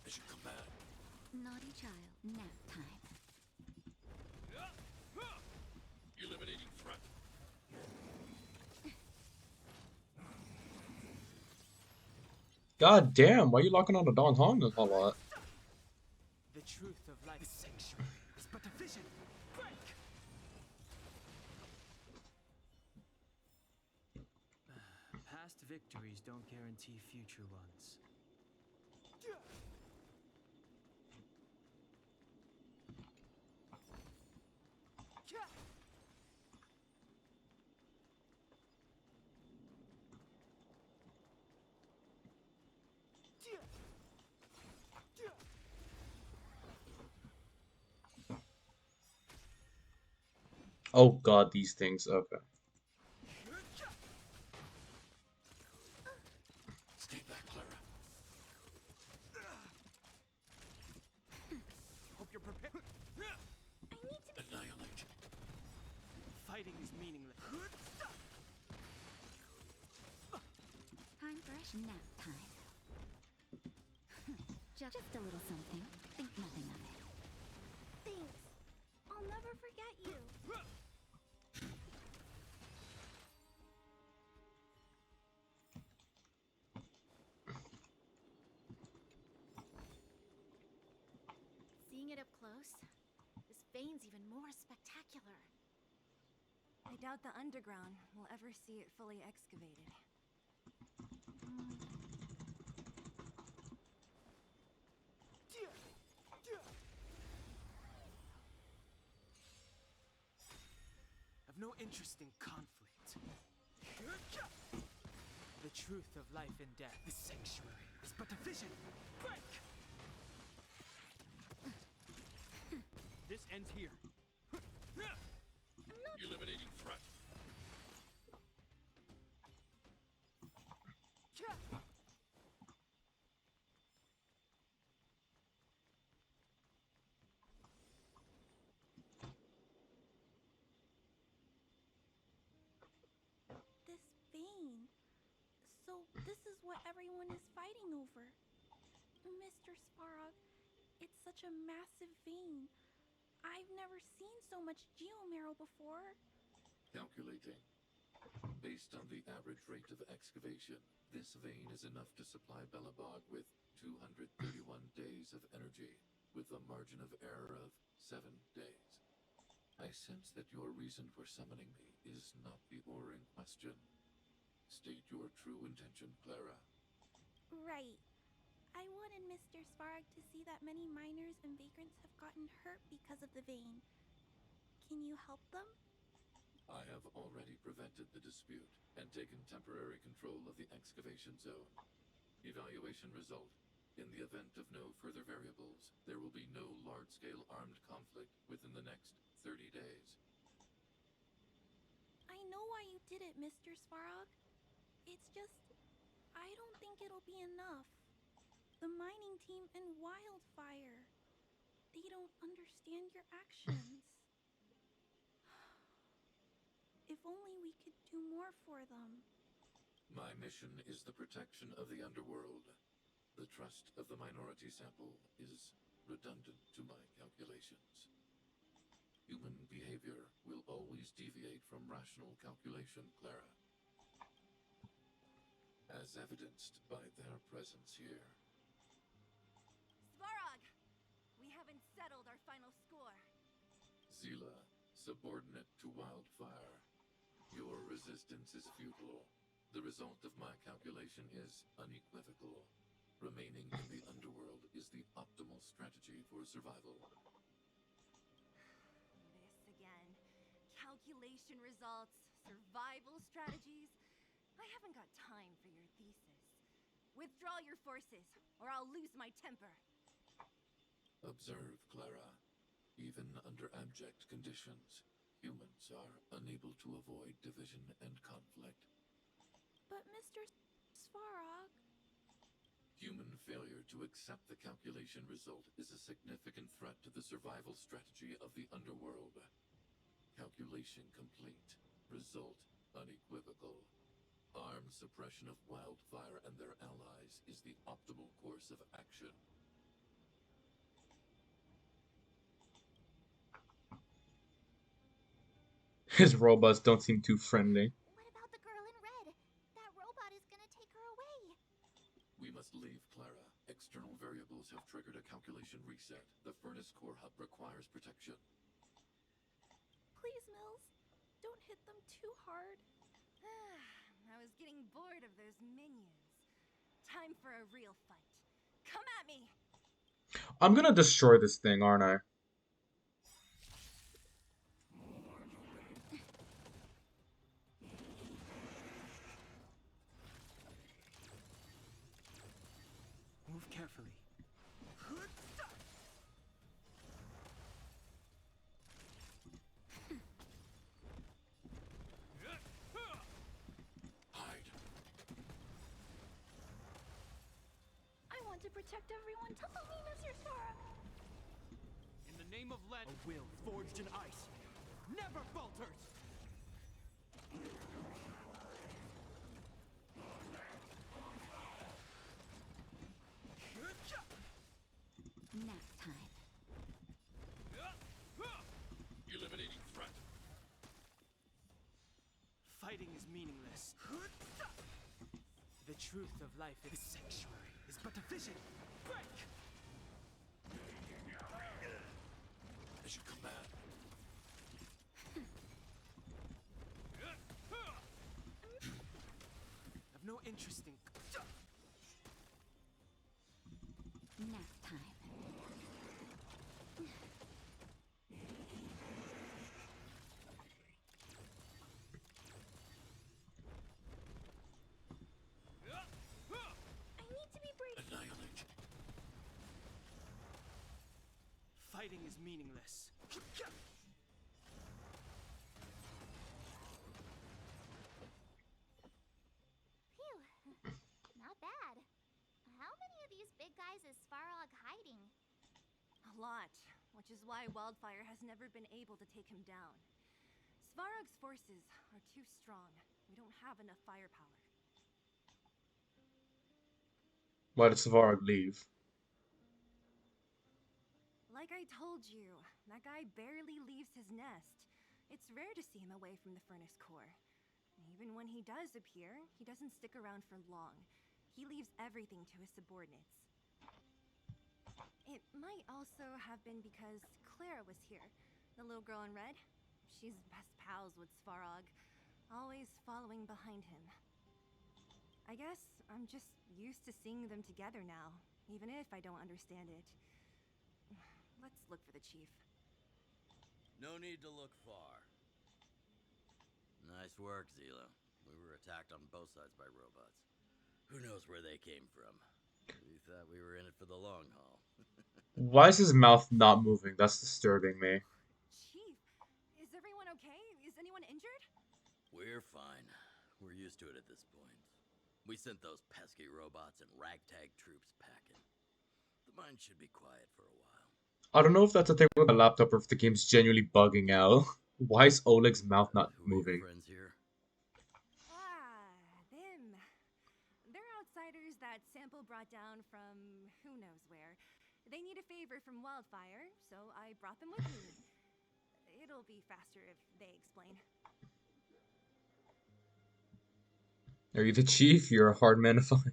As you command. Naughty child, nap time. Eliminating threat. God damn, why are you locking on the Don Hong a lot? The truth of life. The sanctuary is but a vision. Break! Past victories don't guarantee future ones. Oh god, these things. Okay. Stay back, Clara. Hope you're prepared. Annihilate. Fighting is meaningless. Time for a nap time. Just a little something. Think nothing of it. Thanks. I'll never forget you. Seeing it up close, this vein's even more spectacular. I doubt the underground will ever see it fully excavated. I've no interest in conflict. The truth of life and death. The sanctuary is but a vision. Break! This ends here. Eliminating threat. This vein. So this is what everyone is fighting over. Mr. Svarog, it's such a massive vein. I've never seen so much geomarrow before. Calculating. Based on the average rate of excavation, this vein is enough to supply Belobog with 231 days of energy, with a margin of error of 7 days. I sense that your reason for summoning me is not the ore in question. State your true intention, Clara. Right. I wanted Mr. Svarog to see that many miners and vagrants have gotten hurt because of the vein. Can you help them? I have already prevented the dispute and taken temporary control of the excavation zone. Evaluation result. In the event of no further variables, there will be no large-scale armed conflict within the next 30 days. I know why you did it, Mr. Svarog. It's just, I don't think it'll be enough. The mining team and Wildfire. They don't understand your actions. If only we could do more for them. My mission is the protection of the underworld. The trust of the minority sample is redundant to my calculations. Human behavior will always deviate from rational calculation, Clara. As evidenced by their presence here. Svarog! We haven't settled our final score. Zila, subordinate to Wildfire. Your resistance is futile. The result of my calculation is unequivocal. Remaining in the underworld is the optimal strategy for survival. This again. Calculation results, survival strategies. I haven't got time for your thesis. Withdraw your forces, or I'll lose my temper. Observe, Clara. Even under abject conditions, humans are unable to avoid division and conflict. But Mr. Svarog... Human failure to accept the calculation result is a significant threat to the survival strategy of the underworld. Calculation complete. Result unequivocal. Armed suppression of Wildfire and their allies is the optimal course of action. His robots don't seem too friendly. What about the girl in red? That robot is gonna take her away. We must leave, Clara. External variables have triggered a calculation reset. The furnace core hub requires protection. Please, Mills, don't hit them too hard. I was getting bored of those minions. Time for a real fight. Come at me! I'm gonna destroy this thing, aren't I? Move carefully. Hide. I want to protect everyone. Tell me, Mr. Svarog. In the name of Len, a will forged in ice never falters. Nap time. Eliminating threat. Fighting is meaningless. The truth of life is sanctuary is but a vision. Break! As you command. I've no interest in... Nap time. I need to be brave. Annihilate. Fighting is meaningless. Phew. Not bad. How many of these big guys is Svarog hiding? A lot, which is why Wildfire has never been able to take him down. Svarog's forces are too strong. We don't have enough firepower. Why did Svarog leave? Like I told you, that guy barely leaves his nest. It's rare to see him away from the furnace core. Even when he does appear, he doesn't stick around for long. He leaves everything to his subordinates. It might also have been because Clara was here, the little girl in red. She's best pals with Svarog, always following behind him. I guess I'm just used to seeing them together now, even if I don't understand it. Let's look for the chief. No need to look far. Nice work, Zila. We were attacked on both sides by robots. Who knows where they came from? We thought we were in it for the long haul. Why is his mouth not moving? That's disturbing me. Chief, is everyone okay? Is anyone injured? We're fine. We're used to it at this point. We sent those pesky robots and ragtag troops packing. The mine should be quiet for a while. I don't know if that's a thing with the laptop or if the game's genuinely bugging out. Why is Oleg's mouth not moving? Friends here? Them. They're outsiders that Sample brought down from who knows where. They need a favor favor from Wildfire, so I brought them with me. It'll be faster if they explain. Are you the chief? You're a hard man to find.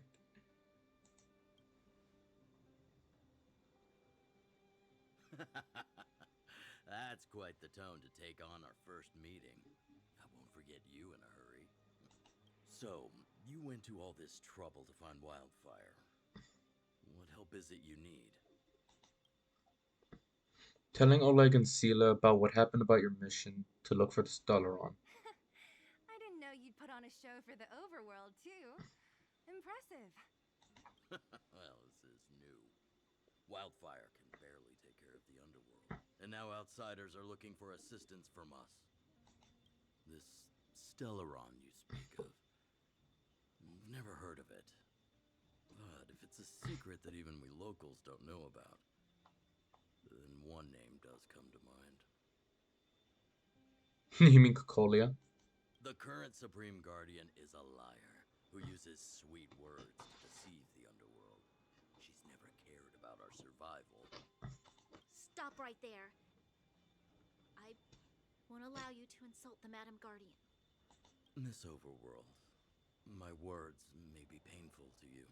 That's quite the tone to take on our first meeting. I won't forget you in a hurry. So, you went to all this trouble to find Wildfire. What help is it you need? Telling Oleg and Sela about what happened about your mission to look for the Stellaron. I didn't know you'd put on a show for the overworld, too. Impressive. Well, this is new. Wildfire can barely take care of the underworld. And now outsiders are looking for assistance from us. This Stellaron you speak of. Never heard of it. But if it's a secret that even we locals don't know about, then one name does come to mind. You mean Cocolia? The current Supreme Guardian is a liar who uses sweet words to deceive the underworld. She's never cared about our survival. Stop right there. I won't allow you to insult the Madam Guardian. Miss Overworld, my words may be painful to you,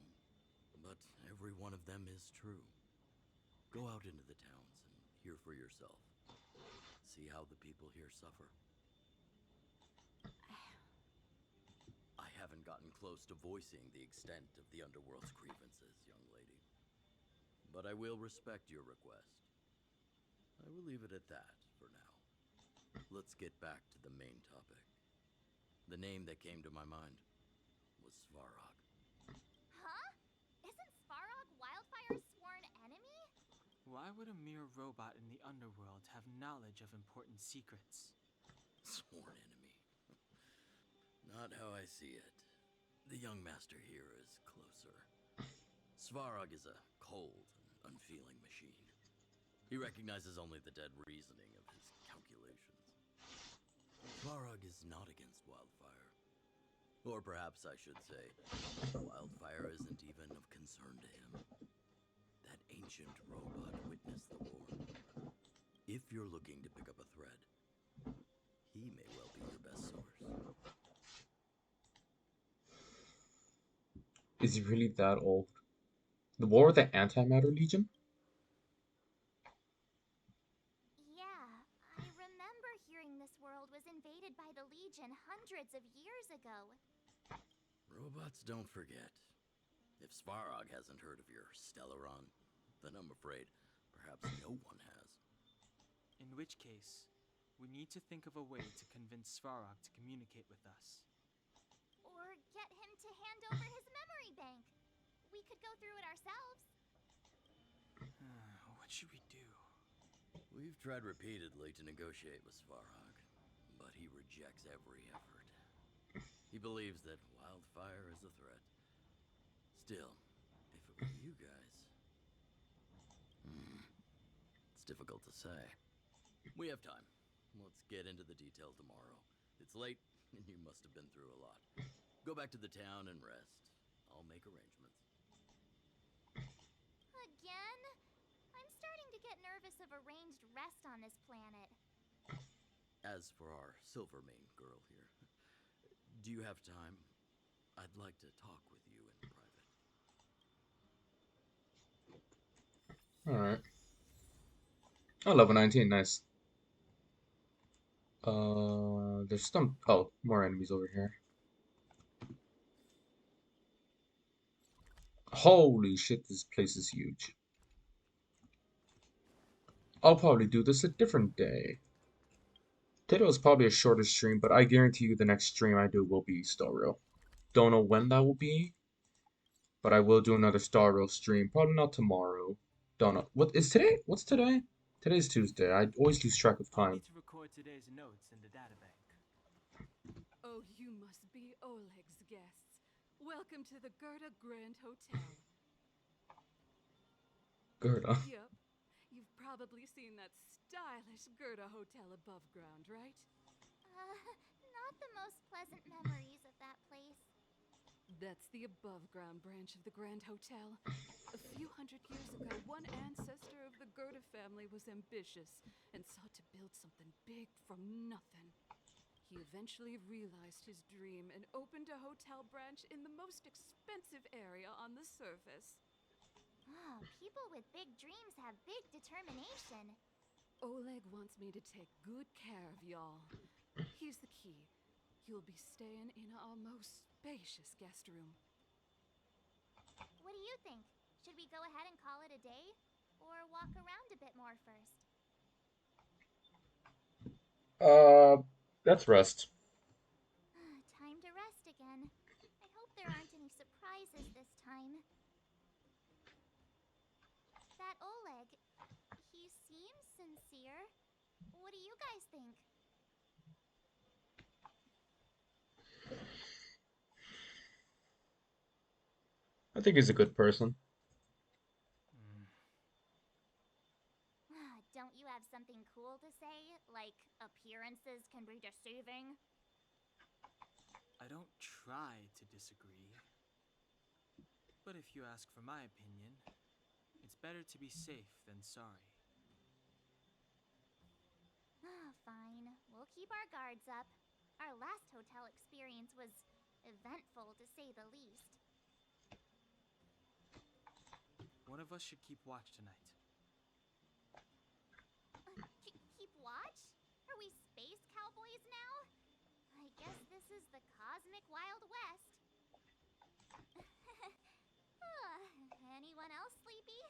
but every one of them is true. Go out into the towns and hear for yourself. See how the people here suffer. I haven't gotten close to voicing the extent of the underworld's grievances, young lady. But I will respect your request. I will leave it at that for now. Let's get back to the main topic. The name that came to my mind was Svarog. Huh? Isn't Svarog Wildfire's sworn enemy? Why would a mere robot in the underworld have knowledge of important secrets? Sworn enemy. Not how I see it. The young master here is closer. Svarog is a cold and unfeeling machine. He recognizes only the dead reasoning of his calculations. Svarog is not against Wildfire. Or perhaps I should say, Wildfire isn't even of concern to him. That ancient robot witnessed the war. If you're looking to pick up a thread, he may well be your best source. Is he really that old? The war with the Antimatter Legion? Yeah, I remember hearing this world was invaded by the Legion hundreds of years ago. Robots don't forget. If Svarog hasn't heard of your Stellaron, then I'm afraid perhaps no one has. In which case, we need to think of a way to convince Svarog to communicate with us. Or get him to hand over his memory bank. We could go through it ourselves. What should we do? We've tried repeatedly to negotiate with Svarog, but he rejects every effort. He believes that Wildfire is a threat. Still, if it were you guys... It's difficult to say. We have time. Let's get into the details tomorrow. It's late, and you must have been through a lot. Go back to the town and rest. I'll make arrangements. Again? I'm starting to get nervous of arranged rest on this planet. As for our Silvermane girl here, do you have time? I'd like to talk with you in private. Alright. Oh, level 19, nice. There's some... Oh, more enemies over here. Holy shit, this place is huge. I'll probably do this a different day. Today was probably a shorter stream, but I guarantee you the next stream I do will be Star Rail. Don't know when that will be, but I will do another Star Rail stream. Probably not tomorrow. Don't know. What is today? What's today? Today's Tuesday. I always lose track of I time. need to record today's notes in the databank. Oh, you must be Oleg's guests. Welcome to the Gerda Grand Hotel. Gerda. Yep. You've probably seen that stylish Gerda Hotel above ground, right? Not the most pleasant memories of that place. That's the above-ground branch of the Grand Hotel. A few hundred years ago, one ancestor of the Gerda family was ambitious and sought to build something big from nothing. He eventually realized his dream and opened a hotel branch in the most expensive area on the surface. Oh, people with big dreams have big determination. Oleg wants me to take good care of y'all. Here's the key. You'll be staying in our most spacious guest room. What do you think? Should we go ahead and call it a day? Or walk around a bit more first? Let's rest. Time to rest again. I hope there aren't any surprises this time. That Oleg, he seems sincere. What do you guys think? I think he's a good person. Don't you have something cool to say? Like, appearances can be deceiving? I don't try to disagree. But if you ask for my opinion, it's better to be safe than sorry. Fine. We'll keep our guards up. Our last hotel experience was eventful, to say the least. One of us should keep watch tonight. Keep watch? Are we space cowboys now? I guess this is the cosmic Wild West. Anyone else sleepy?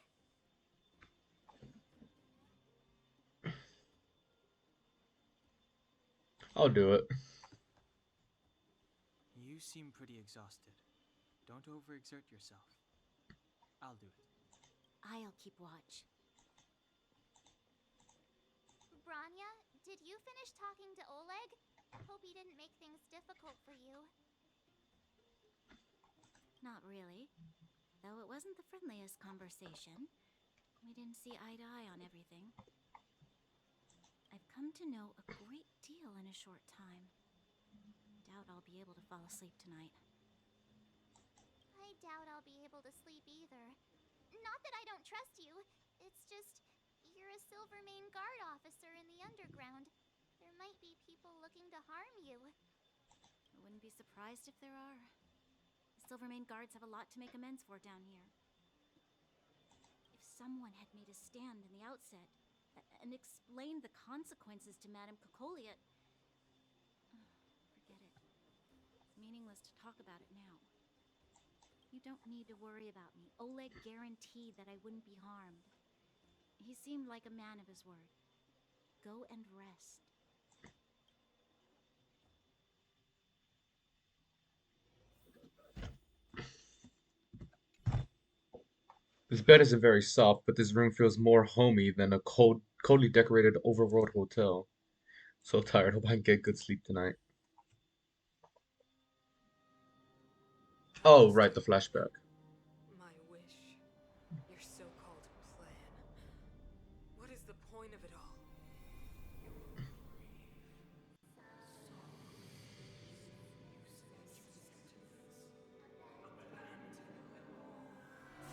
I'll do it. You seem pretty exhausted. Don't overexert yourself. I'll do it. I'll keep watch. Branya, did you finish talking to Oleg? Hope he didn't make things difficult for you. Not really. Though it wasn't the friendliest conversation. We didn't see eye to eye on everything. I've come to know a great deal in a short time. Doubt I'll be able to fall asleep tonight. I doubt I'll be able to sleep either. Not that I don't trust you. It's just, you're a Silvermane Guard officer in the underground. There might be people looking to harm you. I wouldn't be surprised if there are. The Silvermane Guards have a lot to make amends for down here. If someone had made a stand in the outset and explained the consequences to Madame Kokoliet... forget it. It's meaningless to talk about it now. You don't need to worry about me. Oleg guaranteed that I wouldn't be harmed. He seemed like a man of his word. Go and rest. This bed isn't very soft, but this room feels more homey than a coldly decorated overworld hotel. So tired, hope I can get good sleep tonight. Oh, right, the flashback. My wish. Your so-called plan. What is the point of it all?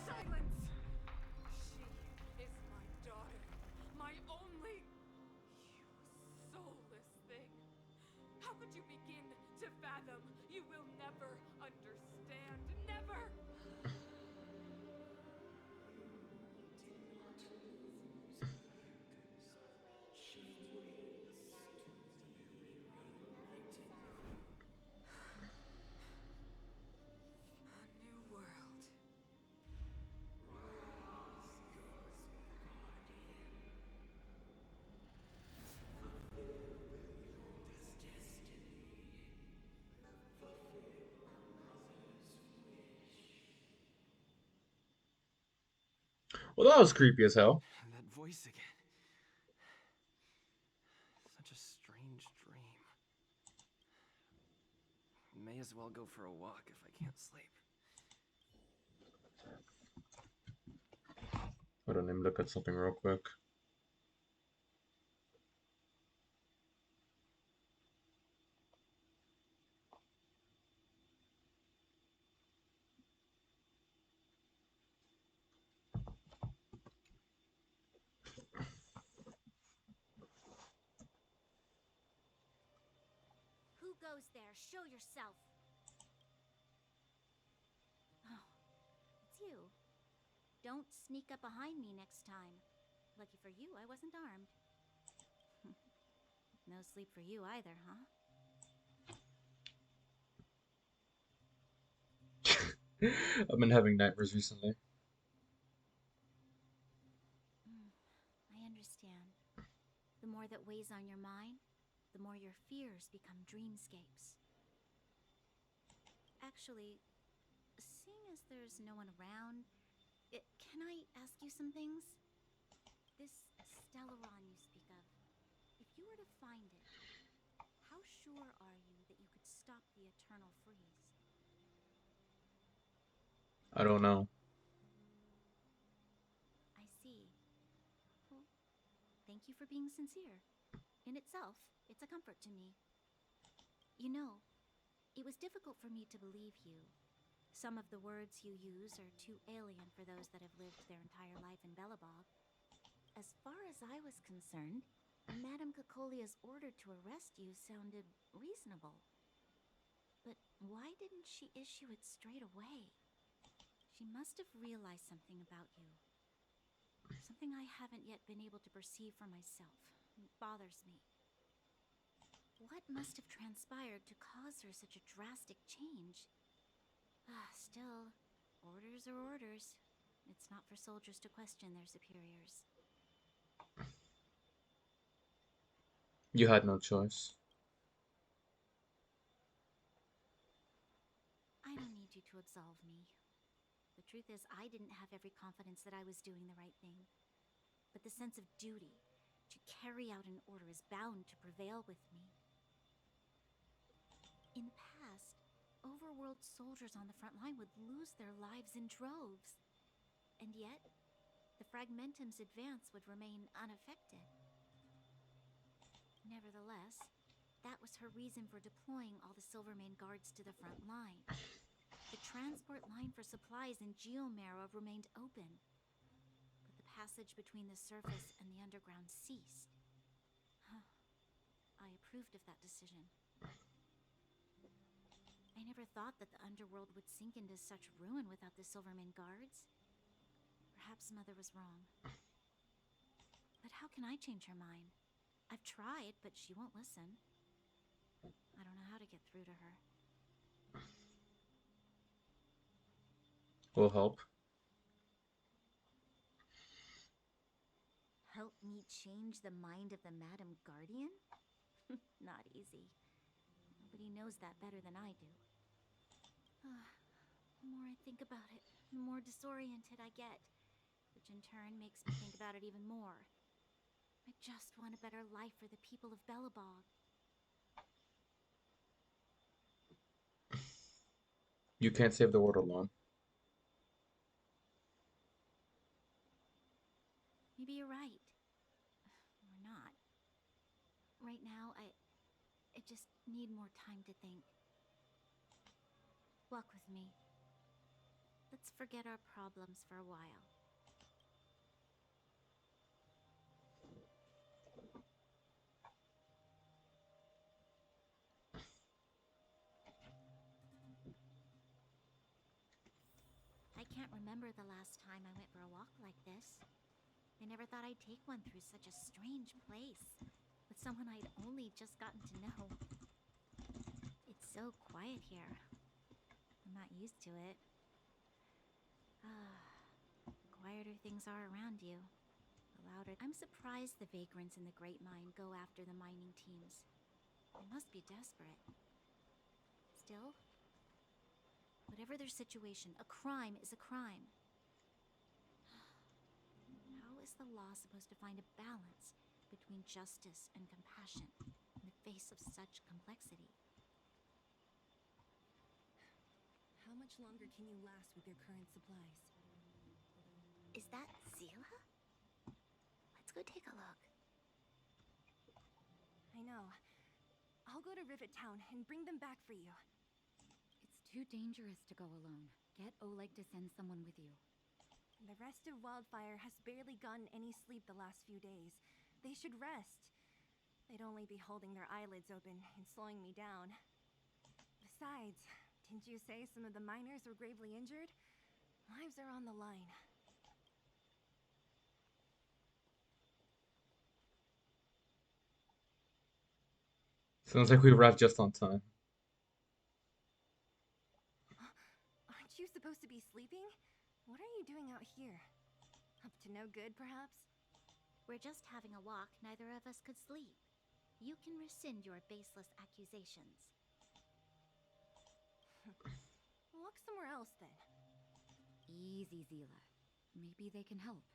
Silence! She is my daughter. My only... You soulless thing. How could you begin to fathom? You will never understand. Never! A new world. Well, that was creepy as hell. That voice again. Such a strange dream. May as well go for a walk if I can't sleep. Hold on, let me look at something real quick. goes there? Show yourself. Oh, it's you. Don't sneak up behind me next time. Lucky for you, I wasn't armed. No sleep for you either, huh? I've been having nightmares recently. I understand. The more that weighs on your mind, the more your fears become dreamscapes. Actually, seeing as there's no one around, can I ask you some things? This Stellaron you speak of, if you were to find it, how sure are you that you could stop the eternal freeze? I don't know. I see. Well, thank you for being sincere. In itself, it's a comfort to me. You know, it was difficult for me to believe you. Some of the words you use are too alien for those that have lived their entire life in Belobog. As far as I was concerned, Madame Cocolia's order to arrest you sounded reasonable. But why didn't she issue it straight away? She must have realized something about you. Something I haven't yet been able to perceive for myself. It bothers me. What must have transpired to cause her such a drastic change? Still, orders are orders. It's not for soldiers to question their superiors. You had no choice. I don't need you to absolve me. The truth is, I didn't have every confidence that I was doing the right thing. But the sense of duty to carry out an order is bound to prevail with me. In the past, overworld soldiers on the front line would lose their lives in droves. And yet, the Fragmentum's advance would remain unaffected. Nevertheless, that was her reason for deploying all the Silvermane guards to the front line. The transport line for supplies in Geomarrow remained open, but the passage between the surface and the underground ceased. I approved of that decision. I never thought that the underworld would sink into such ruin without the Silvermane guards. Perhaps Mother was wrong. But how can I change her mind? I've tried, but she won't listen. I don't know how to get through to her. Will help. Help me change the mind of the Madam Guardian? Not easy. Nobody knows that better than I do. The more I think about it, the more disoriented I get, which in turn makes me think about it even more. I just want a better life for the people of Belobog. You can't save the world alone. Maybe you're right. Or not. Right now, I just need more time to think. Walk with me. Let's forget our problems for a while. I can't remember the last time I went for a walk like this. I never thought I'd take one through such a strange place, with someone I'd only just gotten to know. It's so quiet here. I'm not used to it. The quieter things are around you, the louder. I'm surprised the vagrants in the Great Mine go after the mining teams. They must be desperate. Still, whatever their situation, a crime is a crime. How is the law supposed to find a balance between justice and compassion in the face of such complexity? How much longer can you last with your current supplies? Is that Seele? Let's go take a look. I know. I'll go to Rivet Town and bring them back for you. It's too dangerous to go alone. Get Oleg to send someone with you. The rest of Wildfire has barely gotten any sleep the last few days. They should rest. They'd only be holding their eyelids open and slowing me down. Besides, didn't you say some of the miners were gravely injured? Lives are on the line. Sounds like we arrived just on time. Aren't you supposed to be sleeping? What are you doing out here? Up to no good, perhaps? We're just having a walk. Neither of us could sleep. You can rescind your baseless accusations. Look somewhere else, then. Easy, Zila. Maybe they can help.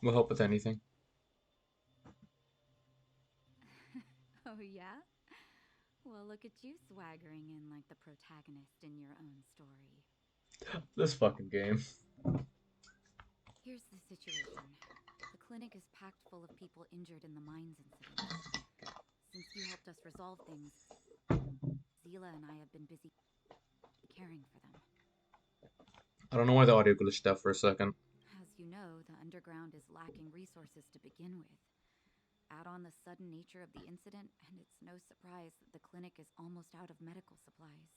We'll help with anything. Oh, yeah? Well, look at you swaggering in like the protagonist in your own story. This fucking game. Here's the situation. The clinic is packed full of people injured in the mines incident. Since you helped us resolve things, Zila and I have been busy caring for them. I don't know why the audio glitched out for a second. As you know, the underground is lacking resources to begin with. Add on the sudden nature of the incident, and it's no surprise that the clinic is almost out of medical supplies.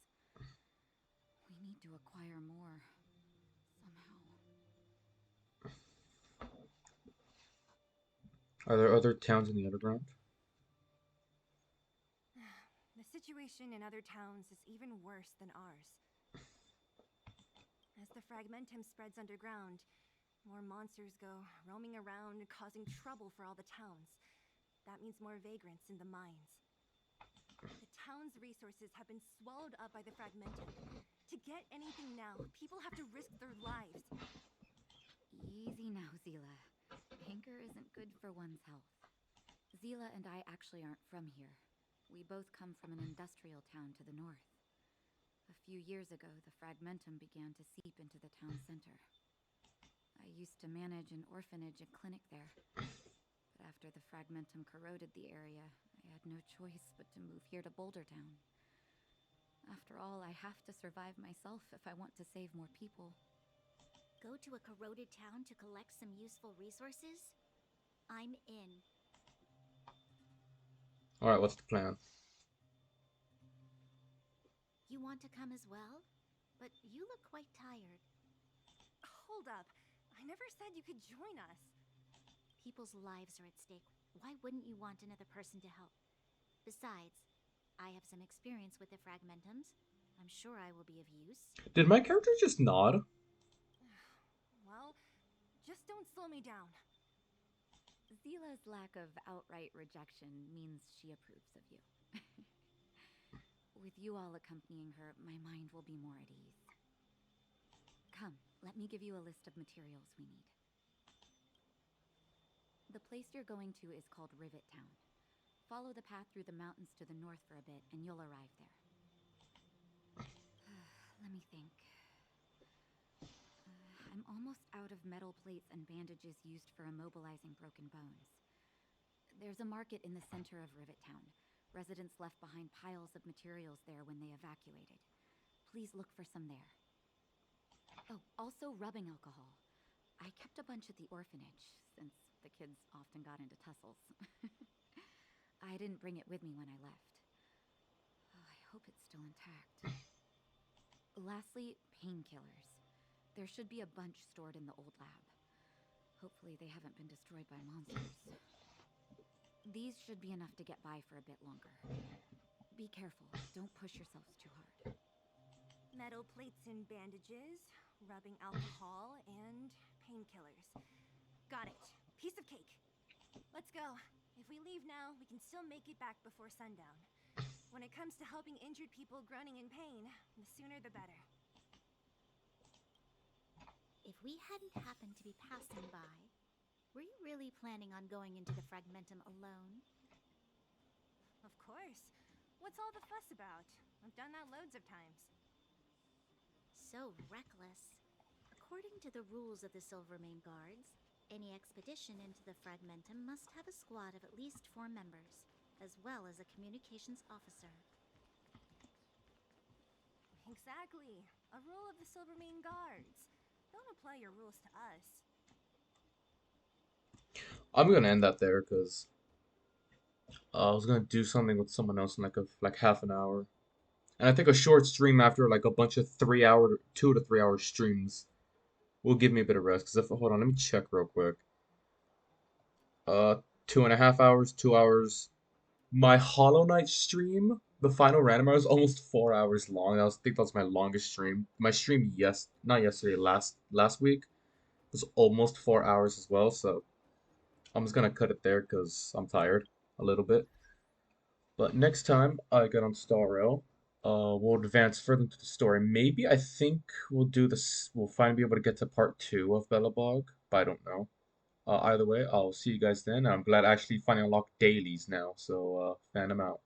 We need to acquire more, somehow. Are there other towns in the underground? The situation in other towns is even worse than ours. As the fragmentum spreads underground, more monsters go roaming around, causing trouble for all the towns. That means more vagrants in the mines. The town's resources have been swallowed up by the fragmentum. To get anything now, people have to risk their lives. Easy now, Zila. Anger isn't good for one's health. Zila and I actually aren't from here. We both come from an industrial town to the north. A few years ago, the fragmentum began to seep into the town center. I used to manage an orphanage and clinic there. But after the fragmentum corroded the area, I had no choice but to move here to Boulder Town. After all, I have to survive myself if I want to save more people. Go to a corroded town to collect some useful resources? I'm in. Alright, what's the plan? You want to come as well? But you look quite tired. Hold up. I never said you could join us. People's lives are at stake. Why wouldn't you want another person to help? Besides, I have some experience with the fragmentums. I'm sure I will be of use. Did my character just nod? Well, just don't slow me down. Zila's lack of outright rejection means she approves of you. With you all accompanying her, my mind will be more at ease. Come, let me give you a list of materials we need. The place you're going to is called Rivet Town. Follow the path through the mountains to the north for a bit, and you'll arrive there. Let me think. I'm almost out of metal plates and bandages used for immobilizing broken bones. There's a market in the center of Rivet Town. Residents left behind piles of materials there when they evacuated. Please look for some there. Oh, also rubbing alcohol. I kept a bunch at the orphanage, since the kids often got into tussles. I didn't bring it with me when I left. Oh, I hope it's still intact. Lastly, painkillers. There should be a bunch stored in the old lab. Hopefully they haven't been destroyed by monsters. These should be enough to get by for a bit longer. Be careful, don't push yourselves too hard. Metal plates and bandages, rubbing alcohol, and painkillers. Got it. Piece of cake. Let's go. If we leave now, we can still make it back before sundown. When it comes to helping injured people groaning in pain, the sooner the better. If we hadn't happened to be passing by, were you really planning on going into the fragmentum alone? Of course. What's all the fuss about? I've done that loads of times. So reckless. According to the rules of the Silvermane Guards, any expedition into the fragmentum must have a squad of at least 4 members, as well as a communications officer. Exactly. A rule of the Silvermane Guards. Don't apply your rules to us. I'm gonna end that there because I was gonna do something with someone else in like half an hour. And I think a short stream after like a bunch of 3 hour, 2 to 3 hour streams will give me a bit of rest. Cause if hold on, let me check real quick. 2.5 hours, 2 hours. My Hollow Knight stream, the final randomizer was almost 4 hours long. I think that was my longest stream. My stream, yes, not yesterday, last week was almost 4 hours as well. So I'm just gonna cut it there because I'm tired a little bit. But next time I get on Star Rail, we'll advance further into the story. Maybe I think we'll do this. We'll finally be able to get to part 2 of Belobog, but I don't know. Either way, I'll see you guys then. I'm glad I actually finally unlocked dailies now, so fan them out.